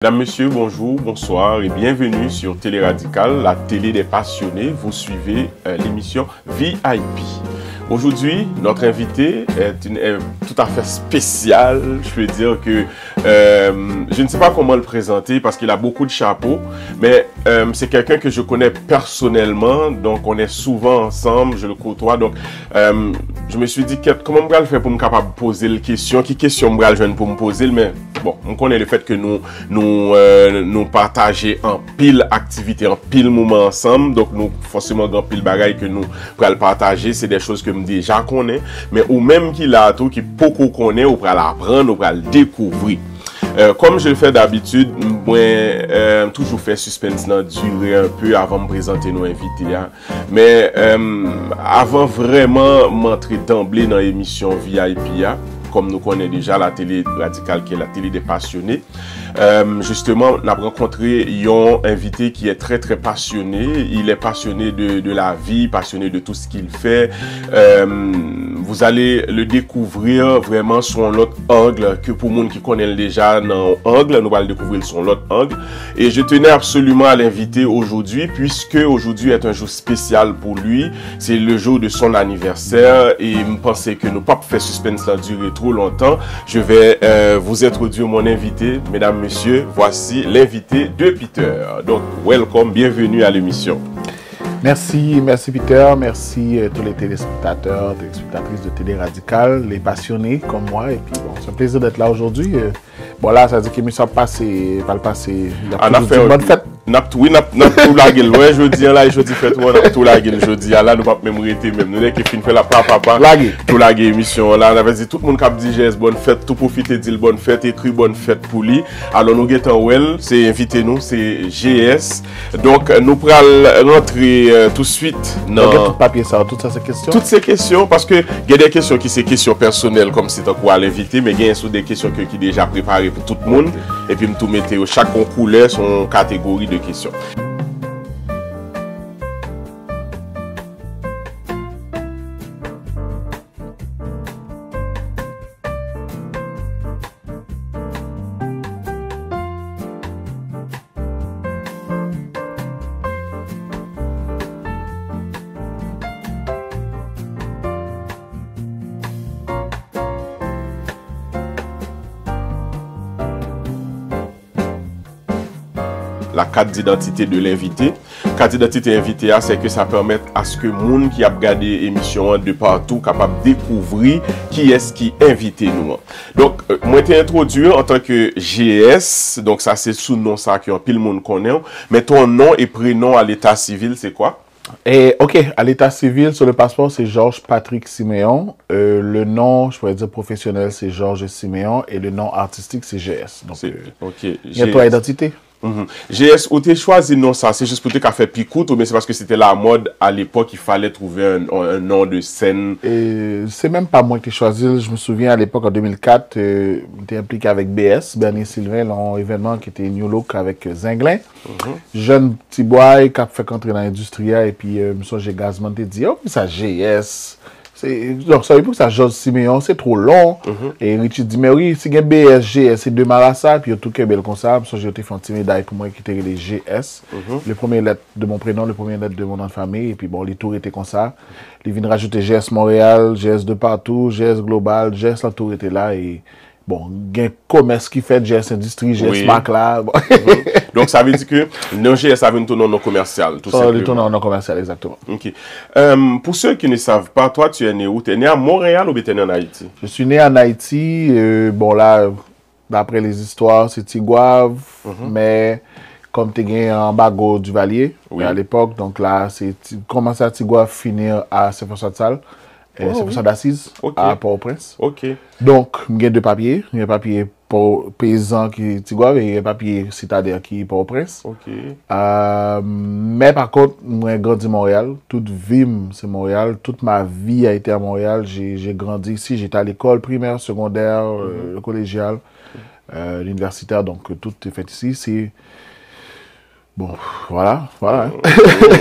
Mesdames, Messieurs, bonjour, bonsoir et bienvenue sur Télé Radical, la télé des passionnés. Vous suivez l'émission VIP. Aujourd'hui, notre invité est tout à fait spécial. Je peux dire que je ne sais pas comment le présenter parce qu'il a beaucoup de chapeaux, mais c'est quelqu'un que je connais personnellement, donc on est souvent ensemble, je le côtoie. Donc, je me suis dit, comment je vais le faire pour me capable de poser la question? Quelle question je vais pour me poser? Mais bon, on connaît le fait que nous partageons en pile activité, en pile moment ensemble. Donc, nous, forcément, dans pile bagaille que nous pourrons partager, c'est des choses que je déjà connais, mais ou même qu'il a tout, qui beaucoup connaît, ou pour l'apprendre, ou pour le découvrir. Comme je le fais d'habitude, moi, toujours fait suspense dans durer un peu avant de présenter nos invités. Hein. Mais avant vraiment m'entrer d'emblée dans l'émission VIP, hein, comme nous connaissons déjà la télé radicale qui est la télé des passionnés. Justement, on a rencontré un invité qui est très très passionné. Il est passionné de la vie, passionné de tout ce qu'il fait. Vous allez le découvrir vraiment sur l'autre angle que pour monde qui connaît déjà dans angle, nous allons le découvrir sur l'autre angle. Et je tenais absolument à l'inviter aujourd'hui puisque aujourd'hui est un jour spécial pour lui. C'est le jour de son anniversaire et je pensais que nous ne pas faire suspense là durer trop longtemps. Je vais vous introduire mon invité, mesdames, messieurs, voici l'invité de Peter. Donc, welcome, bienvenue à l'émission. Merci Peter, merci tous les téléspectateurs, téléspectatrices de Télé Radical, les passionnés comme moi. Et puis bon, c'est un plaisir d'être là aujourd'hui. Bon là, ça veut dire que l'émission va le passer. Il y a une bonne fête. Oui, tout la gueule. Ouais, je dis là, je dis fête, on tout la gueule. Je dis là, nous pas même arrêter même. Nous qui fin fait la papa. Tout la gueule émission là, on avait dit tout le monde qui dit GS bonne fête, tout profiter dire bonne fête, écrit bonne fête pour lui. Alors nous guettons well, c'est invité nous, c'est GS. Donc nous pourrons rentrer tout de suite dans tout papier ça, toutes ces questions. Toutes ces questions parce que il y a des questions qui sont questions personnelles comme c'est quoi l'invité, mais il y a des questions qui déjà préparées pour tout le monde et puis tout mettre chaque couleur son catégorie de questions. La carte d'identité de l'invité. Carte d'identité invité, c'est que ça permet à ce que les gens qui a regardé l'émission de partout capable de découvrir qui est-ce qui invité nous. Donc, moi, je introduit en tant que GS, donc ça c'est sous nom ça que pile le monde connaît, mais ton nom et prénom à l'état civil, c'est quoi? Ok, à l'état civil, sur le passeport, c'est Georges Patrick Siméon. Le nom, je pourrais dire professionnel, c'est Georges Siméon. Et le nom artistique, c'est GS. Donc, ok. Il y a ton identité. GS, où tu choisi non ça, c'est juste pour te faire picoute ou mais c'est parce que c'était la mode à l'époque, il fallait trouver un nom de scène? C'est même pas moi qui ai choisi. Je me souviens à l'époque, en 2004, j'étais impliqué avec BS, Bernier Sylvain, dans un événement qui était New Look avec Zinglin. Jeune petit boy qui a fait entrer dans l'industrie et puis j'ai gazement dit, oh, mais ça GS. Donc, ça veut dire que ça Georges Siméon, c'est trop long. Et Richie dit, mais oui, si il y a BSG, c'est deux malassa, puis il y a tout qui est bel comme ça. J'ai fait une petite médaille pour moi qui était les GS. Le premier lettre de mon prénom, le premier lettre de mon nom de famille. Et puis bon, les tours étaient comme ça. Ils viennent rajouter GS Montréal, GS de partout, GS Global, GS la tour était là. Et bon, il y a un commerce qui fait GS Industrie, GS Mac là. Bon. Donc, ça veut dire que non GS, ça veut tourner en non commercial, tout simplement. Le tourner en non commercial, exactement. Ok. Pour ceux qui ne savent pas, toi, tu es né où? Tu es né à Montréal ou tu es né en Haïti? Je suis né en Haïti. Bon, là, d'après les histoires, c'est Tigouave. Mais comme tu es en Bago du Valier, à l'époque, donc là, c'est commencé à Tigouave, finir à Saint-François-de-Sales. C'est pour ça d'assises à Port-au-Prince. Ok. Donc, il y a deux papiers. Il y a un papier pour paysan qui est Tigouave et un papier citadin qui est Port-au-Prince. Ok. Mais par contre, moi, j'ai grandi à Montréal. Toute vie, c'est Montréal. Toute ma vie a été à Montréal. J'ai grandi ici. J'étais à l'école primaire, secondaire, le collégial, l'universitaire. Donc, tout est fait ici. C'est... Bon, voilà.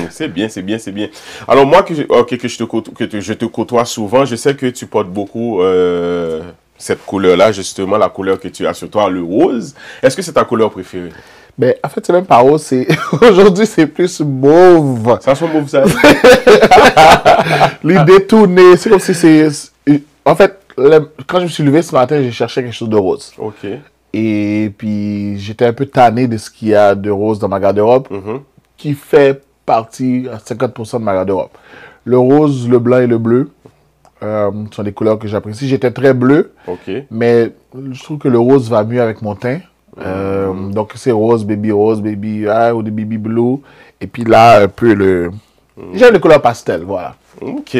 C'est bien. Alors moi, que je te côtoie souvent, je sais que tu portes beaucoup cette couleur-là, justement, la couleur que tu as sur toi, le rose. Est-ce que c'est ta couleur préférée? Ben, en fait, c'est même pas rose, aujourd'hui, c'est plus mauve. Ça sent mauve, ça. L'idée tournée, c'est comme si c'est... En fait, quand je me suis levé ce matin, j'ai cherché quelque chose de rose. OK. Et puis, j'étais un peu tanné de ce qu'il y a de rose dans ma garde-robe, qui fait partie à 50% de ma garde-robe. Le rose, le blanc et le bleu sont des couleurs que j'apprécie. J'étais très bleu, mais je trouve que le rose va mieux avec mon teint. Donc, c'est rose, ou des baby blue. Et puis là, un peu le... J'aime les couleurs pastel, voilà. OK.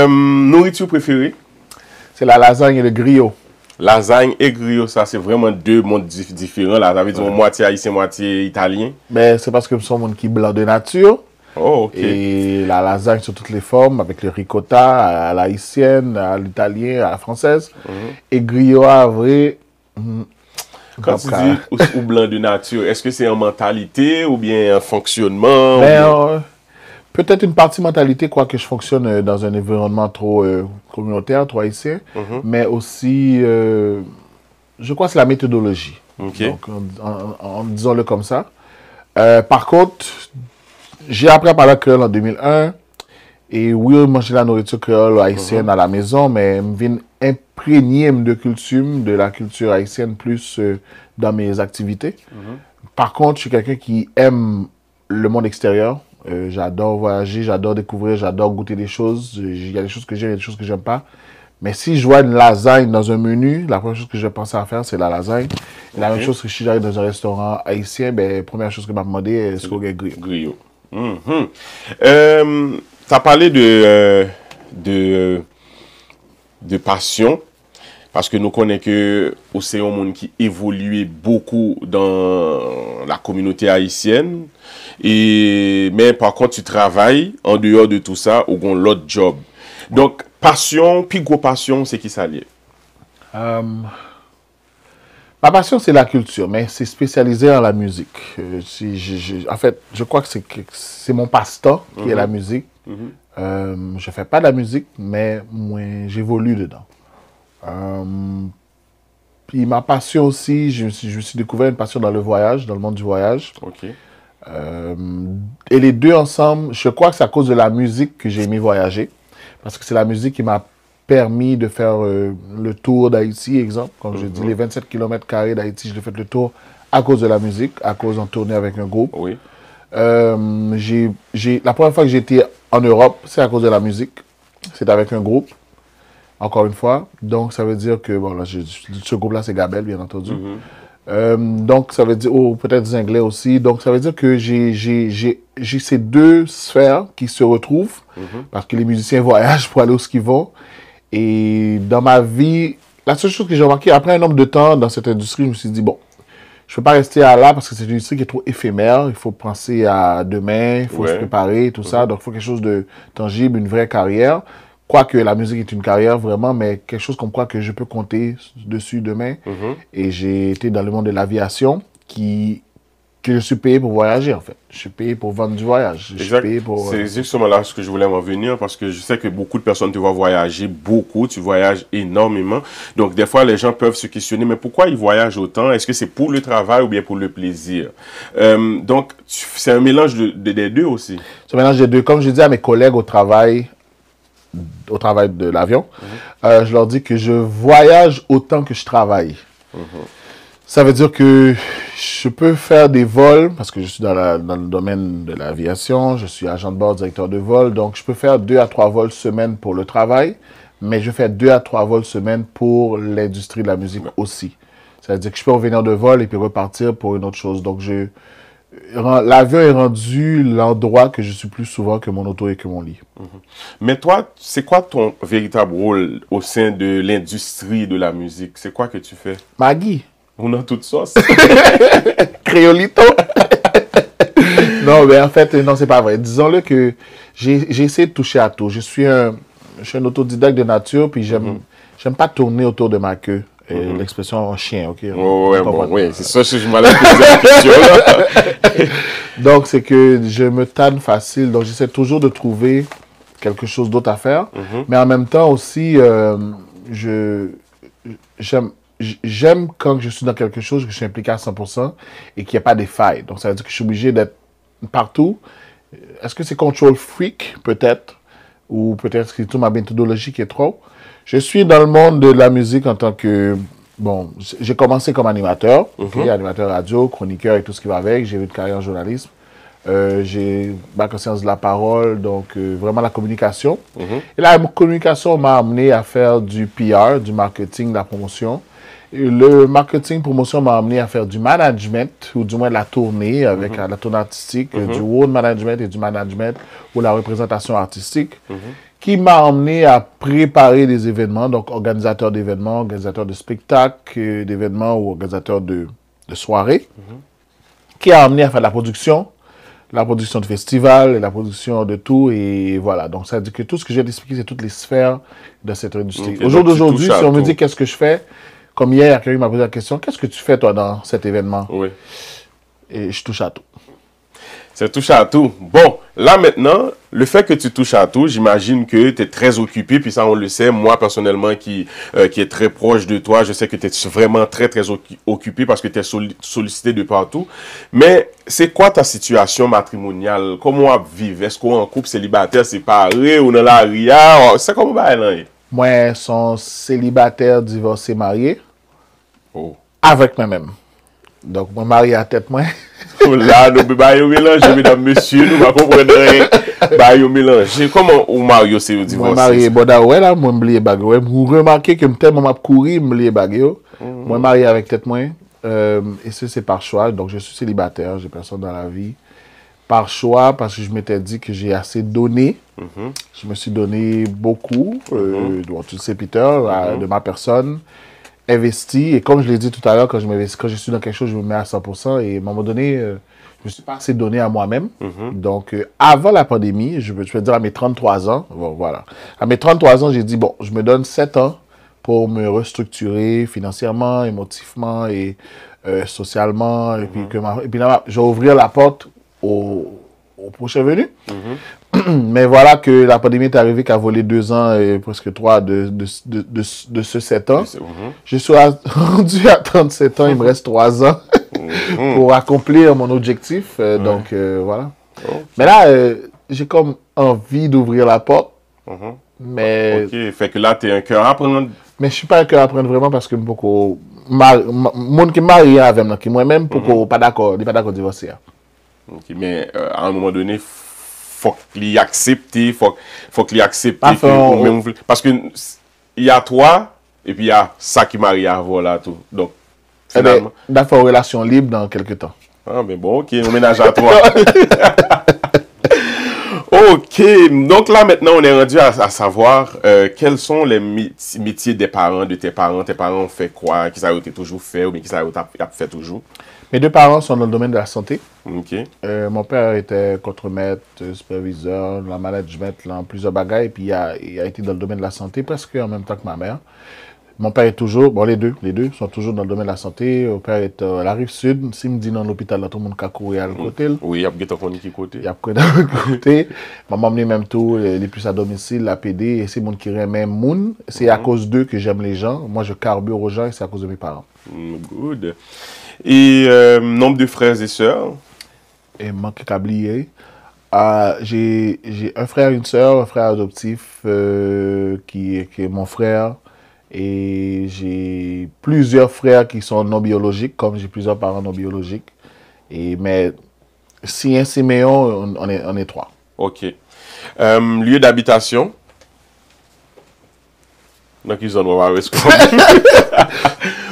Nourriture préférée? C'est la lasagne et le griot. Lasagne et griot, ça, c'est vraiment deux mondes différents. Là, ça veut dire moitié haïtien, moitié italien. Mais c'est parce que nous sommes un qui blanc de nature. Oh, OK. Et la lasagne sur toutes les formes, avec le ricotta, à l'haïtienne, à l'italien, à la française. Et griot à vrai... Quand tu dis ou blanc de nature, est-ce que c'est en mentalité ou bien en fonctionnement? Peut-être une partie mentalité, quoique je fonctionne dans un environnement trop communautaire, trop haïtien, mais aussi, je crois que c'est la méthodologie. Donc, disons-le comme ça. Par contre, j'ai appris à parler créole en 2001, et oui, manger la nourriture créole haïtienne à la maison, mais je viens imprégner de la culture haïtienne plus dans mes activités. Par contre, je suis quelqu'un qui aime le monde extérieur. J'adore voyager, j'adore découvrir, j'adore goûter des choses. Il y a des choses que j'aime, il y a des choses que j'aime pas. Mais si je vois une lasagne dans un menu, la première chose que je vais penser à faire, c'est la lasagne. Et la même chose que si j'arrive dans un restaurant haïtien, la première chose que je vais me demander, est-ce qu'on a griot. Tu as parlé de passion, parce que nous connaissons que c'est un monde qui évolue beaucoup dans la communauté haïtienne. Mais par contre, tu travailles en dehors de tout ça ou dans l'autre job. Donc, passion, puis gros passion, c'est qui ça lié? Ma passion, c'est la culture, mais c'est spécialisé en la musique. En fait, je crois que c'est mon passe-temps qui est la musique. Je fais pas de la musique, mais moi, j'évolue dedans. Puis ma passion aussi, je me suis découvert une passion dans le voyage, dans le monde du voyage. Et les deux ensemble, je crois que c'est à cause de la musique que j'ai aimé voyager. Parce que c'est la musique qui m'a permis de faire le tour d'Haïti, exemple. Comme je dis, les 27 km² d'Haïti, je l'ai fait le tour à cause de la musique, à cause d'en tourner avec un groupe. La première fois que j'étais en Europe, c'est à cause de la musique. C'est avec un groupe, encore une fois. Donc, ça veut dire que, bon, là, ce groupe-là, c'est Gabel, bien entendu. Donc, ça veut dire, ou peut-être des Anglais aussi. Donc, ça veut dire que j'ai ces deux sphères qui se retrouvent, parce que les musiciens voyagent pour aller où ils vont. Et dans ma vie, la seule chose que j'ai remarqué, après un nombre de temps dans cette industrie, je me suis dit, bon, je ne peux pas rester là parce que c'est une industrie qui est trop éphémère. Il faut penser à demain, il faut se préparer, tout ça. Donc, il faut quelque chose de tangible, une vraie carrière. Quoique la musique est une carrière vraiment, mais quelque chose comme quoi que je peux compter dessus demain. Et j'ai été dans le monde de l'aviation que je suis payé pour voyager, en fait. Je suis payé pour vendre du voyage. C'est justement là ce que je voulais m'en venir, parce que je sais que beaucoup de personnes te voient voyager beaucoup, tu voyages énormément. Donc, des fois, les gens peuvent se questionner, mais pourquoi ils voyagent autant? Est-ce que c'est pour le travail ou bien pour le plaisir? Donc, c'est un mélange des deux aussi. C'est un mélange des deux. Comme je dis à mes collègues au travail de l'avion, je leur dis que je voyage autant que je travaille. Ça veut dire que je peux faire des vols, parce que je suis dans le domaine de l'aviation, je suis agent de bord, directeur de vol, donc je peux faire 2 à 3 vols semaine pour le travail, mais je fais 2 à 3 vols semaine pour l'industrie de la musique aussi. Ça veut dire que je peux revenir de vol et puis repartir pour une autre chose. Donc, l'avion est rendu l'endroit que je suis plus souvent que mon auto et que mon lit. Mais toi, c'est quoi ton véritable rôle au sein de l'industrie de la musique? C'est quoi que tu fais? Maggie. On a toute sauce. Créolito. Non, mais en fait, non, c'est pas vrai. Disons-le que j'ai essayé de toucher à tout. Je suis un autodidacte de nature, puis j'aime pas tourner autour de ma queue. L'expression chien, ok? Oui, c'est ça que je m'allais poser la question, là. Donc, c'est que je me tanne facile. Donc, j'essaie toujours de trouver quelque chose d'autre à faire. Mais en même temps aussi, j'aime quand je suis dans quelque chose, que je suis impliqué à 100% et qu'il n'y a pas de failles. Donc, ça veut dire que je suis obligé d'être partout. Est-ce que c'est control freak, peut-être? Ou peut-être que c'est tout ma méthodologie qui est trop? Je suis dans le monde de la musique en tant que... Bon, j'ai commencé comme animateur, animateur radio, chroniqueur et tout ce qui va avec. J'ai eu une carrière en journalisme. J'ai bac en sciences de la parole, donc vraiment la communication. Et la communication m'a amené à faire du PR, du marketing, de la promotion. Et le marketing promotion m'a amené à faire du management, ou du moins de la tournée, avec la tournée artistique, du road management et du management, ou la représentation artistique, qui m'a amené à préparer des événements, donc organisateur d'événements, organisateur de spectacles, d'événements ou organisateur de soirées, qui a amené à faire de la production de festivals, la production de tout, et voilà. Donc, ça veut dire que tout ce que j'ai expliqué, c'est toutes les sphères de cette industrie. Au jour d'aujourd'hui, si on me dit qu'est-ce que je fais, comme hier, quelqu'un m'a posé la question, qu'est-ce que tu fais, toi, dans cet événement? Oui. Et je touche à tout. C'est touche à tout. Bon, là maintenant, le fait que tu touches à tout, j'imagine que tu es très occupé, puis ça on le sait, moi personnellement qui est très proche de toi, je sais que tu es vraiment très occupé parce que tu es sollicité de partout. Mais c'est quoi ta situation matrimoniale? Comment on vit? Est-ce qu'on est en couple célibataire séparé ou dans la ria? C'est comment va aller? Moi, je suis célibataire, divorcé, marié, avec moi-même. Donc, moi, marié à tête, moi. Là, nous allons mélanger, mesdames, messieurs, nous allons comprendre rien. Nous mélanger. Comment on marie aussi au divorce? Moi, marié, bon, ouais, là, moi, je me bague. Vous remarquez que tellement m'a couru, je me bague. Moi, marié avec tête, moi. Et ça, c'est par choix. Donc, je suis célibataire, j'ai personne dans la vie. Par choix, parce que je m'étais dit que j'ai assez donné. Je me suis donné beaucoup, tu le sais, Peter, de ma personne. Investi, et comme je l'ai dit tout à l'heure, quand je suis dans quelque chose, je me mets à 100%, et à un moment donné, je me suis pas assez donné à moi-même. Donc, avant la pandémie, je peux dire à mes 33 ans, bon, voilà. À mes 33 ans, j'ai dit, bon, je me donne 7 ans pour me restructurer financièrement, émotivement et socialement, et puis là, je vais ouvrir la porte au prochain venu. Mais voilà que la pandémie est arrivée, qui a volé 2 ans et presque 3 de ce 7 ans. Je suis rendu à 37 ans, il me reste 3 ans pour accomplir mon objectif. Donc voilà. Mais là, j'ai comme envie d'ouvrir la porte. Mais... Ok, fait que là, tu es un cœur à prendre. Mais je suis pas un cœur à prendre vraiment parce que beaucoup monde qui marie avec moi, qui moi-même, pas d'accord, il pas d'accord divorcer. Ok, mais à un moment donné, faut qu'il accepte, faut qu'il accepte parce que il y a toi et puis il y a ça qui marie avant là tout. Donc finalement, d'accord, relation libre dans quelques temps. Ah mais bon, OK, on ménage à toi. OK, donc là maintenant on est rendu à savoir quels sont les métiers des parents de tes parents. Tes parents ont fait quoi, qui ça a été toujours fait ou bien qui ça a fait toujours? Mes 2 parents sont dans le domaine de la santé. OK. Mon père était contremaître, superviseur, dans le management, dans plusieurs bagages, et puis il a été dans le domaine de la santé presque en même temps que ma mère. Mon père est toujours, bon les deux sont toujours dans le domaine de la santé. Mon père est à la rive sud. S'il me dit dans l'hôpital, là, tout le monde a couru à côté. Oui, il y a peut-être qui côté. Il y a peut-être côté. Maman m'a même tout, les plus à domicile, la PD, et c'est monde qui remet moun. C'est à cause d'eux que j'aime les gens. Moi, je carbure aux gens et c'est à cause de mes parents. Good. Et nombre de frères et sœurs? Et manque câblier. J'ai un frère et une sœur, un frère adoptif qui est mon frère. Et j'ai plusieurs frères qui sont non biologiques, comme j'ai plusieurs parents non biologiques. Mais si un Siméon, on est 3. OK. Lieu d'habitation? Donc, ils ont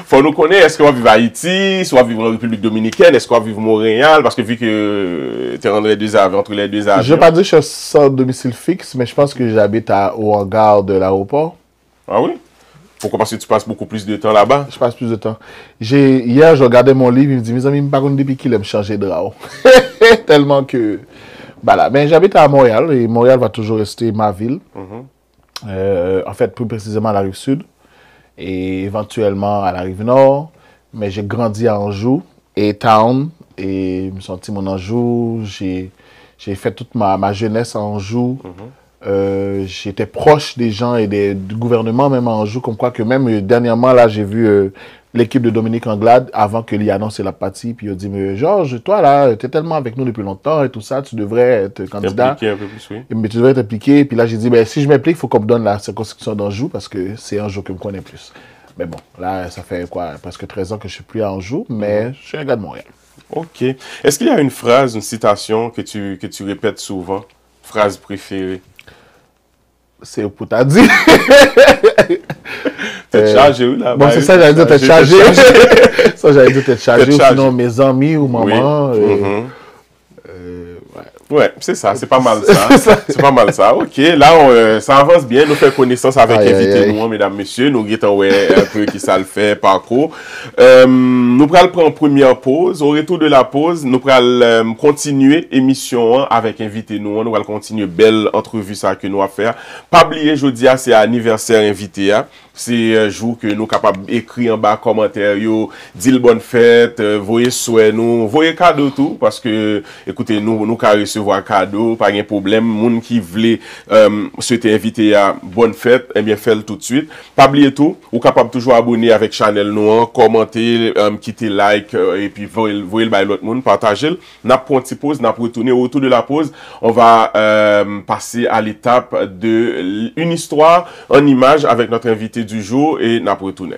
faut nous connaître, est-ce qu'on va vivre à Haïti, soit vivre en République Dominicaine, est-ce qu'on va vivre à Montréal, parce que vu que tu es entre les deux avions. Je ne vais pas dire que je suis sans domicile fixe, mais je pense que j'habite au hangar de l'aéroport. Ah oui? Pourquoi? Parce que tu passes beaucoup plus de temps là-bas? Je passe plus de temps. Hier, je regardais mon livre, il me dit, mes amis, par contre, depuis qu'il aime changer de drap. Tellement que... Voilà. Mais j'habite à Montréal, et Montréal va toujours rester ma ville. En fait, plus précisément à la rive sud. Et éventuellement à la rive nord. Mais j'ai grandi à Anjou, et Town, et je me senti mon Anjou. J'ai fait toute ma jeunesse à Anjou. J'étais proche des gens et du gouvernement, même à Anjou, comme quoi que même dernièrement, là, j'ai vu l'équipe de Dominique Anglade, avant que lui annonce la partie, puis il a dit, mais Georges, toi, là, tu es tellement avec nous depuis longtemps et tout ça, tu devrais être candidat. T'impliquer un peu plus, oui. Mais tu devrais t'impliquer. Puis là, j'ai dit, ben, si je m'implique, il faut qu'on me donne la circonscription d'Anjou, parce que c'est Anjou que je me connais plus. Mais bon, là, ça fait quoi, presque 13 ans que je suis plus à Anjou, mais je suis un gars de Montréal. OK. Est-ce qu'il y a une phrase, une citation que tu répètes souvent? Phrase préférée? C'est pour t'as dit. T'es chargé, oui, là? Bon, c'est ça, j'allais dire, t'es chargé. Ça, j'allais dire, t'es chargé. Ou sinon, mes amis ou maman. Oui. Ouais, c'est ça, c'est pas mal ça. C'est pas mal ça. OK, là, ça avance bien. Nous faisons connaissance avec invité nous, mesdames, messieurs. Nous guettons un peu qui ça le fait, parcours. Nous allons prendre une première pause. Au retour de la pause, nous allons continuer l'émission avec invité nous. Nous allons continuer belle entrevue ça que nous allons faire. Pas oublier, jeudi, c'est anniversaire invité. C'est jour que nous capables d'écrire en bas commentaire, dire bonne fête, voyez souhait nous, voyez cadeau tout, parce que, écoutez, nous qu'à recevoir cadeau, pas de problème, moun qui voulait, souhaiter inviter à bonne fête, eh bien, faites tout de suite. Pas oublier tout, ou capable toujours abonner avec channel nous, commenter, quitter like, et puis voyez le bail l'autre monde, partager. N'a pas une petite pause, n'a pas retourné autour de la pause, on va, passer à l'étape de une histoire en image avec notre invité du jour et n'a pas retourné.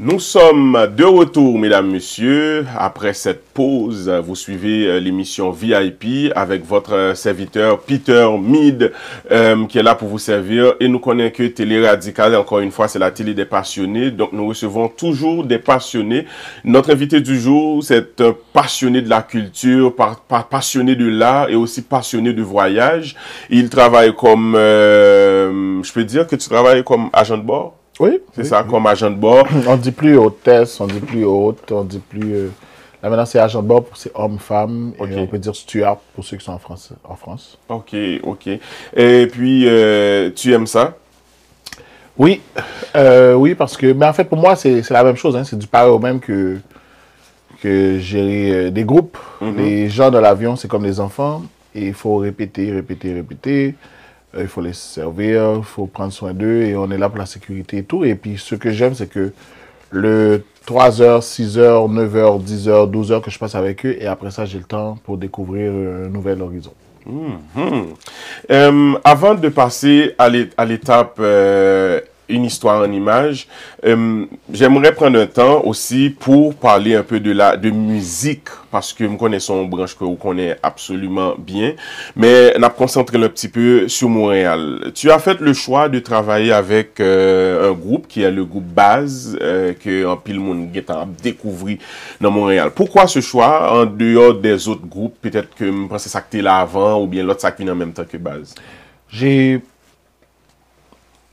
Nous sommes de retour, mesdames, messieurs. Après cette pause, vous suivez l'émission VIP avec votre serviteur Peter Mead qui est là pour vous servir. Et nous connaissons que Télé Radical, encore une fois, c'est la télé des passionnés. Donc, nous recevons toujours des passionnés. Notre invité du jour, c'est un passionné de la culture, passionné de l'art et aussi passionné de voyage. Il travaille comme, je peux dire que tu travailles comme agent de bord? Oui. C'est ça, comme agent de bord. On dit plus hôtesse, on dit plus hôte, on dit plus... Là maintenant, c'est agent de bord pour ces hommes-femmes. Okay. Et on peut dire steward pour ceux qui sont en France. OK, OK. Et puis, tu aimes ça? Oui. Oui, parce que... Mais en fait, pour moi, c'est la même chose. Hein. C'est du pareil au même que gérer des groupes. Les gens de l'avion, c'est comme les enfants. Et il faut répéter. Il faut les servir, il faut prendre soin d'eux et on est là pour la sécurité et tout. Et puis, ce que j'aime, c'est que le 3h, 6h, 9h, 10h, 12h que je passe avec eux et après ça, j'ai le temps pour découvrir un nouvel horizon. Avant de passer à l'étape une histoire en image, j'aimerais prendre un temps aussi pour parler un peu de musique, parce que nous connaissons une branche que vous connaissez absolument bien, mais on a concentré un petit peu sur Montréal. Tu as fait le choix de travailler avec un groupe qui est le groupe Baz, que en pile monde a découvert dans Montréal. Pourquoi ce choix en dehors des autres groupes? Peut-être que je pense que ça que tu es là avant ou bien l'autre ça qui vient en même temps que Baz.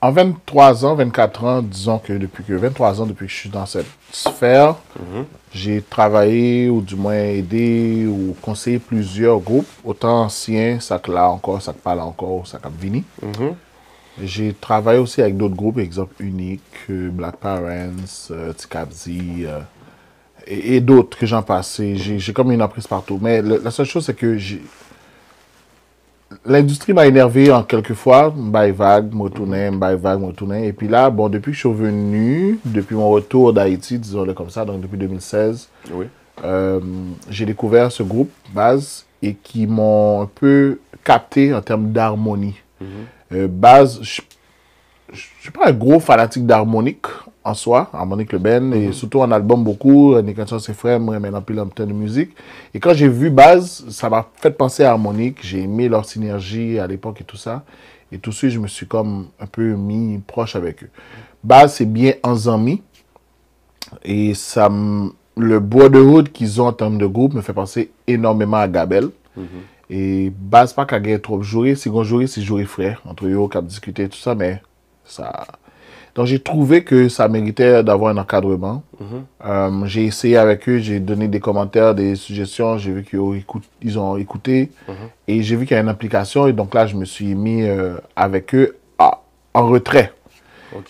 En 23 ans, 24 ans, disons que depuis que je suis dans cette sphère, j'ai travaillé ou du moins aidé ou conseillé plusieurs groupes, autant anciens, ça que là encore, ça que pas là encore, ça que vini. J'ai travaillé aussi avec d'autres groupes, exemple Unique, Black Parents, Tikabzi et d'autres que j'en passe. J'ai comme une emprise partout. Mais la seule chose, c'est que l'industrie m'a énervé en quelques fois, m'baille vague, me retournais. Et puis là, bon, depuis que je suis revenu, depuis mon retour d'Haïti, disons-le comme ça, donc depuis 2016, j'ai découvert ce groupe, Baz, et qui m'ont un peu capté en termes d'harmonie. Baz, je ne suis pas un gros fanatique d'harmonique en soi, Harmonique Le Ben, et surtout en album beaucoup, Nick Canson, ses frères, moi, maintenant, puis l'homme de musique. Et quand j'ai vu Baz, ça m'a fait penser à Harmonique, j'ai aimé leur synergie à l'époque et tout ça. Et tout de suite, je me suis comme un peu mis proche avec eux. Baz, c'est bien Anzami, et le brotherhood qu'ils ont en termes de groupe me fait penser énormément à Gabel. Et base pas qu'à gagner trop jouer, si on jouer, c'est jouer frère, entre eux, qui a discuté, tout ça, mais ça. Donc j'ai trouvé que ça méritait d'avoir un encadrement. J'ai essayé avec eux, j'ai donné des commentaires, des suggestions, j'ai vu qu'ils ont écouté et j'ai vu qu'il y a une implication et donc là je me suis mis avec eux en retrait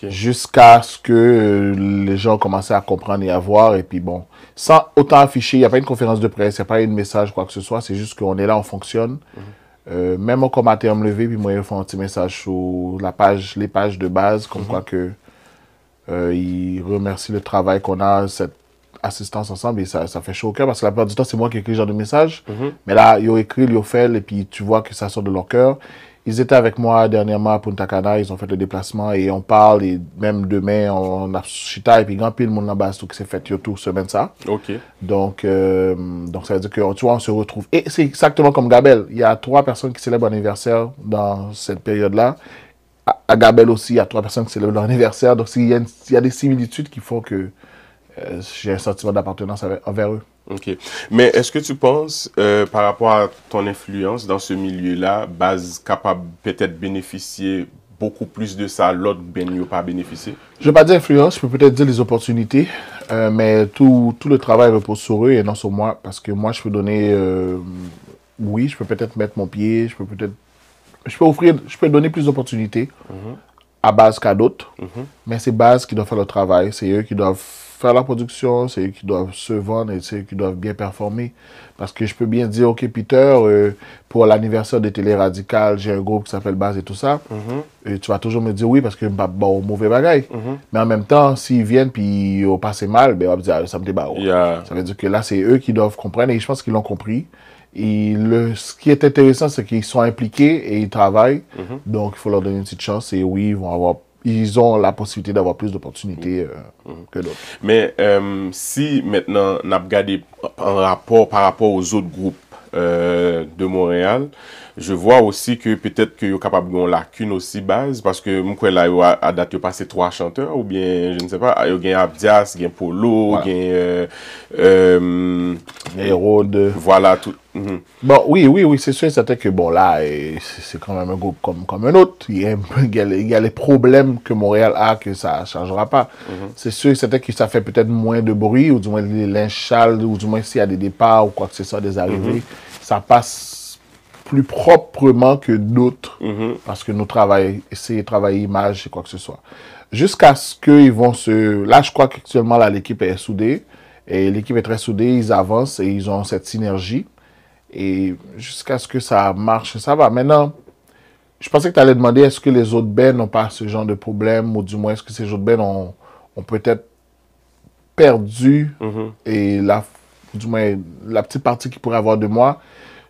jusqu'à ce que les gens commençaient à comprendre et à voir et puis bon, sans autant afficher, il n'y a pas une conférence de presse, il n'y a pas un message, quoi que ce soit, c'est juste qu'on est là, on fonctionne. Même au commentaire me lever, puis moi, ils font un petit message sur les pages de base, comme quoi que ils remercient le travail qu'on a, cette assistance ensemble, et ça fait chaud au cœur, parce que la plupart du temps, c'est moi qui écris ce genre de message. Mais là, ils ont écrit, ils ont fait, et puis tu vois que ça sort de leur cœur. Ils étaient avec moi dernièrement à Punta Cana, ils ont fait le déplacement, et on parle, et même demain, on a chita, et puis grand pile, monde là-bas, tout qui s'est fait, tout semaine ça. Donc, ça veut dire que, tu vois, on se retrouve. Et c'est exactement comme Gabel. Il y a 3 personnes qui célèbrent un anniversaire dans cette période-là. À Gabel aussi, il y a 3 personnes qui célèbrent leur anniversaire. Donc, il y a des similitudes qui font que j'ai un sentiment d'appartenance envers eux. Mais est-ce que tu penses, par rapport à ton influence dans ce milieu-là, base capable peut-être bénéficier beaucoup plus de ça, l'autre ben n'a pas bénéficié? Je ne vais pas dire influence, je peux peut-être dire les opportunités, mais tout le travail repose sur eux et non sur moi, parce que moi, je peux donner, oui, je peux peut-être mettre mon pied, je peux donner plus d'opportunités à base qu'à d'autres, mais c'est base qui doivent faire le travail, c'est eux qui doivent faire la production, c'est eux qui doivent se vendre et c'est eux qui doivent bien performer. Parce que je peux bien dire, OK, Peter, pour l'anniversaire de Télé Radical, j'ai un groupe qui s'appelle Base et tout ça. Et tu vas toujours me dire oui parce que bon, mauvais bagaille. Mais en même temps, s'ils viennent puis ils ont passé mal, ben, on va dire, ça me débarre. Ça veut dire que là, c'est eux qui doivent comprendre et je pense qu'ils l'ont compris. Et ce qui est intéressant, c'est qu'ils sont impliqués et ils travaillent. Donc, il faut leur donner une petite chance et oui, ils ont la possibilité d'avoir plus d'opportunités que d'autres. Mais si maintenant, on a regardé par rapport aux autres groupes de Montréal, je vois aussi que peut-être qu'il y a capable de lacune aussi base, parce que moi, là, à date, il y a passé 3 chanteurs, ou bien, je ne sais pas, il y a Abdias, il y a Polo, il y a Hérode. Voilà, tout. Bon, oui, c'est sûr et certain que bon, là, c'est quand même un groupe comme un autre. Il y a les problèmes que Montréal a que ça ne changera pas. C'est sûr et certain que ça fait peut-être moins de bruit, ou du moins les lynchales, ou du moins s'il y a des départs ou quoi que ce soit, des arrivées, ça passe plus proprement que d'autres, parce que nous essayons de travailler image et quoi que ce soit. Jusqu'à ce qu'ils vont Là, je crois qu'actuellement, là, l'équipe est soudée, et l'équipe est très soudée, ils avancent et ils ont cette synergie. Et jusqu'à ce que ça marche, ça va. Maintenant, je pensais que tu allais demander est-ce que les autres bands n'ont pas ce genre de problème, ou du moins est-ce que ces autres bands ont peut-être perdu et du moins la petite partie qu'ils pourraient avoir de moi.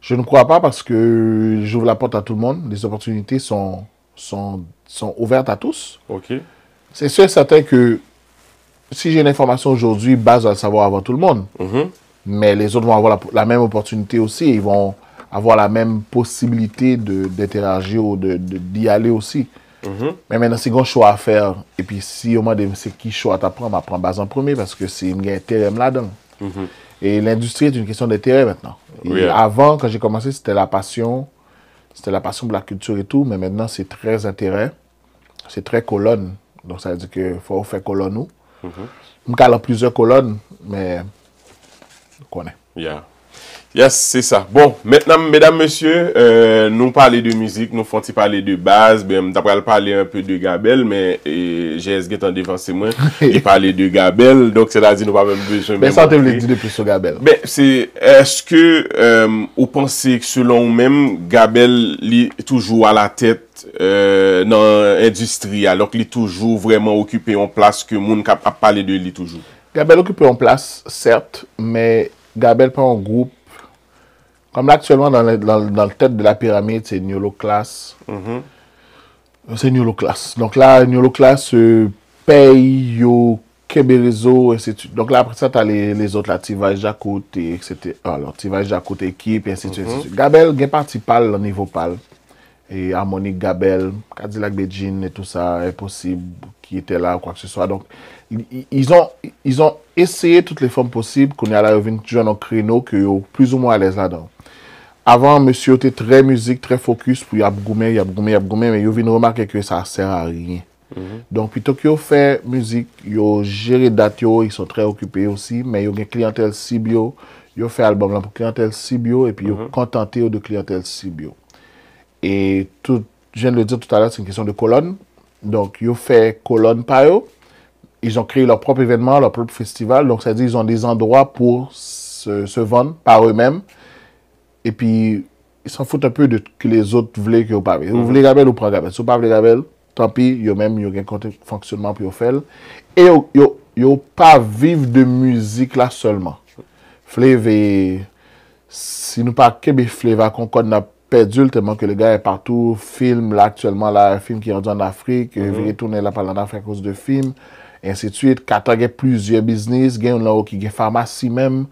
Je ne crois pas parce que j'ouvre la porte à tout le monde. Les opportunités sont ouvertes à tous. C'est sûr et certain que si j'ai une information aujourd'hui, Base va le savoir avant tout le monde. Mais les autres vont avoir la même opportunité aussi. Ils vont avoir la même possibilité d'interagir ou d'y aller aussi. Mais maintenant, c'est un choix à faire. Et puis, si au moins, c'est qui choix à prendre, on prend Base en premier parce que c'est un intérêt là-dedans. Et l'industrie est une question d'intérêt maintenant. Et avant, quand j'ai commencé, c'était la passion. C'était la passion pour la culture et tout. Mais maintenant, c'est très intérêt. C'est très colonne. Donc, ça veut dire qu'il faut faire colonne nous. On a plusieurs colonnes, mais on connaît. Yes, c'est ça. Bon, maintenant, mesdames, messieurs, nous parler de musique, nous font parler de base. Ben, d'après parler un peu de Gabel, mais GS Get en défense, moi, il parlait de Gabel, donc c'est-à-dire nous pas même besoin. Mais ça, tu veux dire de plus sur Gabel. Ben, est-ce que vous pensez que selon vous-même, Gabel est toujours à la tête dans l'industrie, alors qu'il est toujours vraiment occupé en place que monde a parlé de lui toujours? Gabel occupé en place, certes, mais Gabel prend un groupe. Comme là, actuellement, dans le tête de la pyramide, c'est Nyolo Class. C'est Nyolo Class. Donc là, Nyolo Class paye Yo Keberezo, ainsi de suite. Donc là, après ça, tu as les autres, là, Tiva Jacout, etc. Alors, Tiva Jacout équipe, et ainsi de suite. Gabel, il y a parti pâle au niveau pâle. Et Harmonique Gabel, Cadillac Bejin et tout ça, impossible, qui était là, quoi que ce soit. Donc, ils ont essayé toutes les formes possibles qu'on est à la revue toujours dans le créneau, que plus ou moins à l'aise là-dedans. avant, monsieur était très musique, très focus pour y abgoumer, mais il vient remarquer que ça sert à rien. Donc, plutôt que fait musique, ils gèrent date, ils sont très occupés aussi, mais ils ont une clientèle cible, ils fait album là pour clientèle cible et puis ils contenté de clientèle cible. Et tout, je viens de le dire tout à l'heure, c'est une question de colonne. Donc, ils ont fait colonne par eux. Ils ont créé leur propre événement, leur propre festival. Donc, c'est-à-dire qu'ils ont des endroits pour se vendre par eux-mêmes. Et puis, ils s'en foutent un peu de que les autres voulaient que vous parlez. Vous voulez Gabel ou pas Gabel. Si vous parlez Gabel, tant pis, ils ont un fonctionnement pour faire. Et ils n'ont pas vivre de musique là seulement. Flav si nous pas Québec Flav Concorde n'a perdu tellement que le gars est partout, film là actuellement là, un film qui est rendu en Afrique, il veut retourner là par en Afrique à cause de films. Et ainsi de suite. Qatar a plusieurs business, il y a là qui a pharmacie même.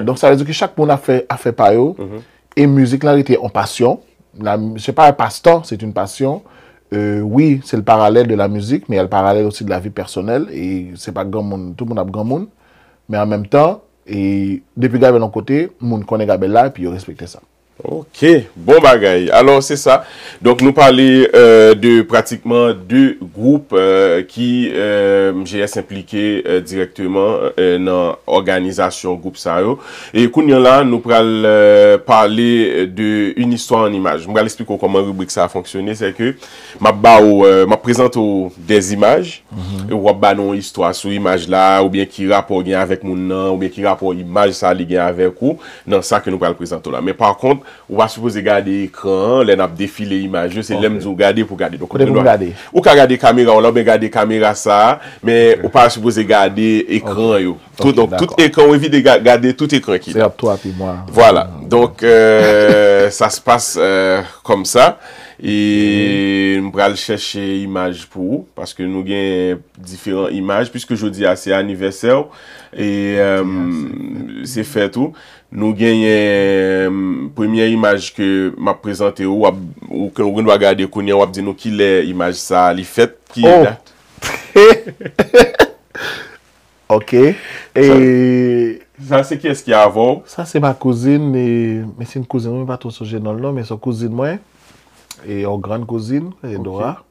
Donc ça veut dire que chaque monde a fait par eux. Et musique là était en passion. C'est pas un passe-temps, c'est une passion. Oui, c'est le parallèle de la musique, mais il y a le parallèle aussi de la vie personnelle. Et c'est pas grand monde, tout le monde a grand monde. Mais en même temps, et depuis Gabel de l'autre côté, le monde connaît Gabel là et puis il respecte ça. Ok, bon bagaille. Alors c'est ça. Donc nous parler de pratiquement deux groupes qui GS impliqué directement dans l'organisation groupe ça yo. Et kounya là nous pral parler de une histoire en image. Je vais expliquer comment rubrique ça a fonctionné, c'est que m'a présente des images et ou ba non histoire sur image là ou bien qui rapport gain avec mon nom ou bien qui rapport image ça li gain avec ou dans ça que nous pral présenter là. Mais par contre ou va supposer garder écran, les n'a défilé image, c'est l'aime nous garder pour garder. Donc on regarder. Ou ka garder caméra, on l'a bien garder caméra ça, mais ou pas supposer garder écran yo. Tout donc tout écran on évite de garder tout écran qui. C'est à toi puis moi. Voilà. Donc ça se passe comme ça. Et nous allons chercher image pour vous parce que nous avons différentes images puisque je dis c'est anniversaire et c'est fait tout. Nous gagnons première image que m'a présenté ou que nous doit regarder qu'on y a dit nous qui est image ça li fait qui OK. Et ça c'est qui est-ce qui a avant? Ça c'est ma cousine mais c'est une cousine, on pas trop sujet dans le nom mais c'est cousine moi et en grande cousine, Dora.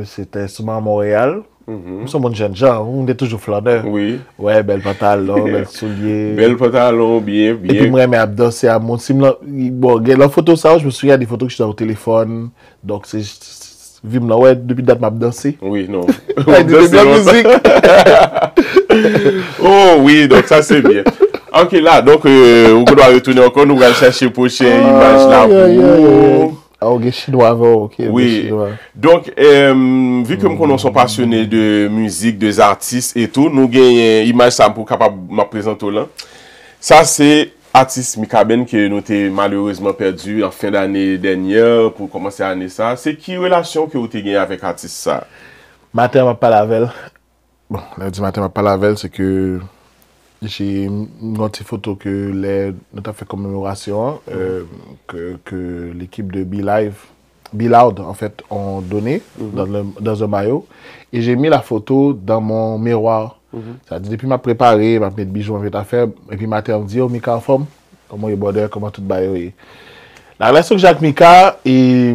C'était sûrement à Montréal. Nous sommes de jeunes gens, on est toujours flâneurs. Oui. Ouais, bel pantalon, bel soulier. Bel pantalon, bien. Et puis moi, je danser à mon bon, la photo ça, je me souviens des photos que j'étais au téléphone. Donc c'est vim là ouais, depuis date m'a dansé. Oui, non. De la musique. Oh oui, donc ça c'est bien. Ok, là, donc, on doit retourner encore, nous allons chercher prochaine image là. Ok, chinois avant, ok. Oui, donc, vu que nous sommes passionnés de musique, des artistes et tout, nous avons une image ça pour capable de présenter là. Ça, c'est artiste Mika Ben que nous avons malheureusement perdu en fin d'année dernière pour commencer l'année ça. C'est qui relation que vous avez gagné avec artiste ça? Matin, m'a pas lavel. Bon, lundi matin, m'a pas lavel, c'est que j'ai une petite photo que nous avons fait commémoration que l'équipe de Be Loud en fait ont donné dans un maillot et j'ai mis la photo dans mon miroir. Ça dit depuis m'a préparé, m'a mis bijoux, m'a fait affaire et puis matin on me dit oh Mika en forme, comment il border, comment tout baillot. La relation que j'ai avec Mika et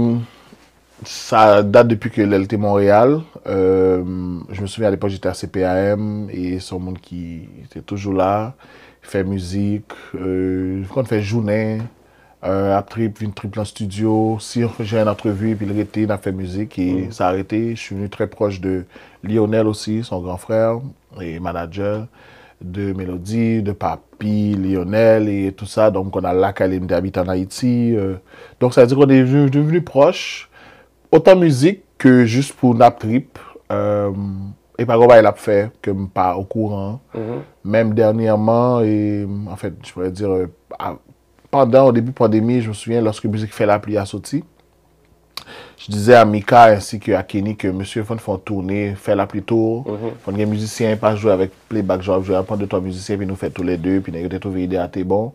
ça date depuis que elle était Montréal. Je me souviens à l'époque j'étais à CPAM et son monde qui était toujours là, fait musique, quand on fait journée, après une triple en studio, si on fait une entrevue puis il était, il a fait musique et ça a arrêté. Je suis venu très proche de Lionel aussi, son grand frère et manager de Mélodie, de Papi, Lionel et tout ça. Donc on a là qu'elle habite en Haïti. Donc ça veut dire qu'on est devenu proche. Autant musique que juste pour Nap Trip. Et par contre, il a fait que je ne suis pas au courant. Même dernièrement, et en fait, je pourrais dire, au début de la pandémie, je me souviens, lorsque Musique fait la pluie a sorti, je disais à Mika ainsi qu'à Kenny que monsieur, il faut tourner, faire la pluie tour. Il faut que les musiciens pas jouer avec playback, genre, je vais apprendre 2-3 musiciens, puis nous faire tous les deux, puis nous avons trouvé l'idée à t'es bon.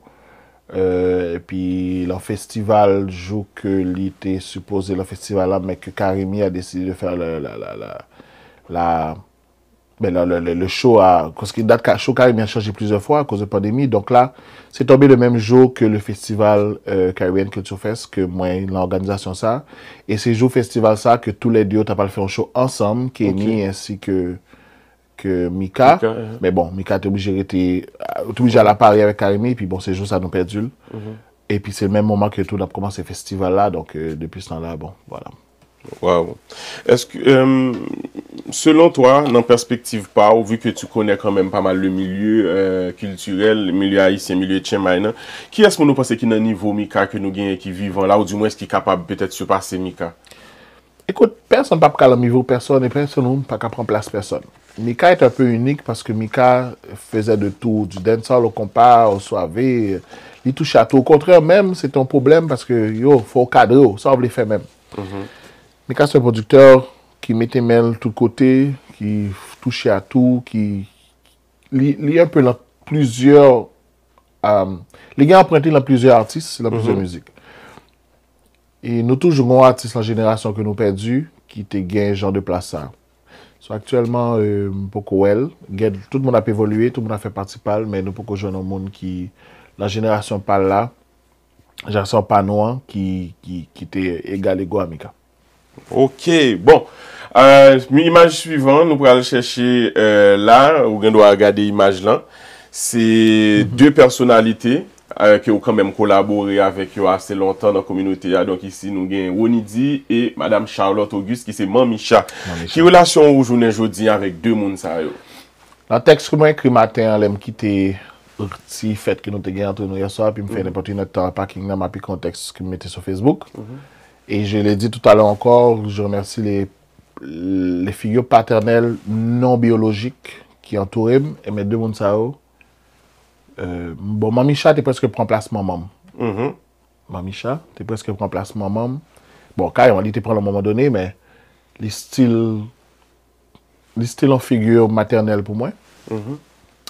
Et puis le festival joue que l'été supposé le festival là mais que Karimi a décidé de faire ben là, le show a, parce que le show caribéen a changé plusieurs fois à cause de la pandémie. Donc là, c'est tombé le même jour que le festival Caribbean Culture Fest, que moi, l'organisation ça. Et c'est jour festival ça que tous les deux, t'as pas fait un show ensemble, Kenny ainsi que Mika. Mais bon, Mika était obligé à la Paris avec Karimé, puis bon, ces jours, ça nous perdu. Et puis c'est le même moment que tout a commencé ce festival-là, donc depuis ce temps-là, bon, voilà. Wow. Est-ce que, selon toi, dans perspective pas, vu que tu connais quand même pas mal le milieu culturel, le milieu haïtien, le milieu tchèmaïna, qui est-ce que nous pensons qui est dans le niveau Mika que nous gagnons, qui vivons là, ou du moins est-ce qui est capable peut-être de surpasser Mika? Écoute, personne ne peut pas niveau personne et personne ne peut pas prendre place personne. Mika est un peu unique parce que Mika faisait de tout, du dancehall au compas, au soirée, il touche à tout. Au contraire, même, c'est un problème parce que, faut cadrer, ça on le fait même. Mika, c'est un producteur qui mettait mail de tous côtés, qui touchait à tout, qui lit un peu dans plusieurs. Les gars empruntés dans plusieurs artistes, dans plusieurs musiques. Et nous toujours avons un artiste en génération que nous perdu, qui te gagne genre de place ça. So, actuellement, beaucoup elle, tout le monde a évolué, tout le monde a fait participal, mais nous beaucoup jeunes au monde qui, la génération pas là, génération pas noire, qui était égal égaux à Mika. Ok, bon. Image suivante, nous allons chercher là, où on doit regarder l'image là. C'est deux personnalités qui ont quand même collaboré avec eux assez longtemps dans la communauté. Donc ici, nous avons Wonidi et Madame Charlotte Auguste, qui c'est Mamicha. Qui relation aujourd'hui avec deux mondes ça? Dans le texte que moi écrit matin, je quitté si fait que nous avons gagné entre nous hier soir, puis me fait n'importe une temps parking dans ma contexte que je mettais sur Facebook. Et je l'ai dit tout à l'heure encore, je remercie les figures paternelles non biologiques qui entourent et mes deux mondes ça. Bon, Mamicha, t'es presque prend place maman. Mamicha, t'es presque prend place maman. Bon, carrément, il te prend à un moment donné, mais les styles en figure maternelle pour moi.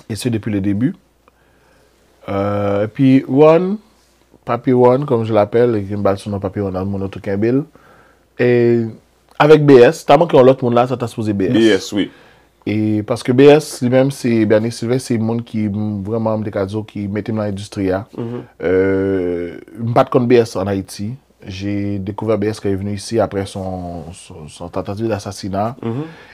Et c'est depuis le début. Et puis, Papi One, comme je l'appelle, et qui me bat son nom Papi One dans mon autre Kimbel. Et avec BS, t'as manqué l'autre monde là, ça t'a supposé BS. BS, oui. Et parce que BS lui-même, c'est Bernie Sylvain, c'est le monde qui vraiment des cadeaux qui mettait dans l'industrie. Je ne pas contre BS en Haïti. J'ai découvert BS quand il est venu ici après son tentative d'assassinat.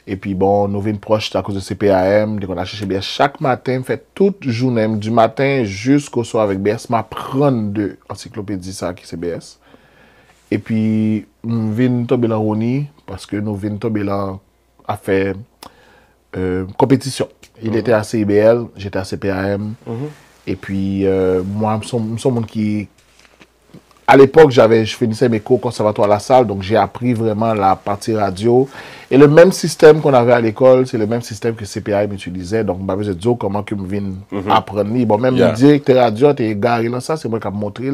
Et puis bon, nous venons proches à cause de CPAM. Dès qu'on a cherché BS chaque matin, fait toute journée, du matin jusqu'au soir avec BS, m'apprendre de encyclopédie ça qui c'est BS. Et puis, nous venons tomber là Roni parce que nous venons tomber là à faire compétition. Il était à CIBL, j'étais à CPAM. Et puis, moi, je suis un monde qui... À l'époque, je finissais mes cours au conservatoire à la salle, donc j'ai appris vraiment la partie radio. Et le même système qu'on avait à l'école, c'est le même système que CPAM utilisait. Donc, je me disais comment que je viens apprendre. Bon, même le directeur radio, tu es garé dans ça, c'est moi qui ai montré,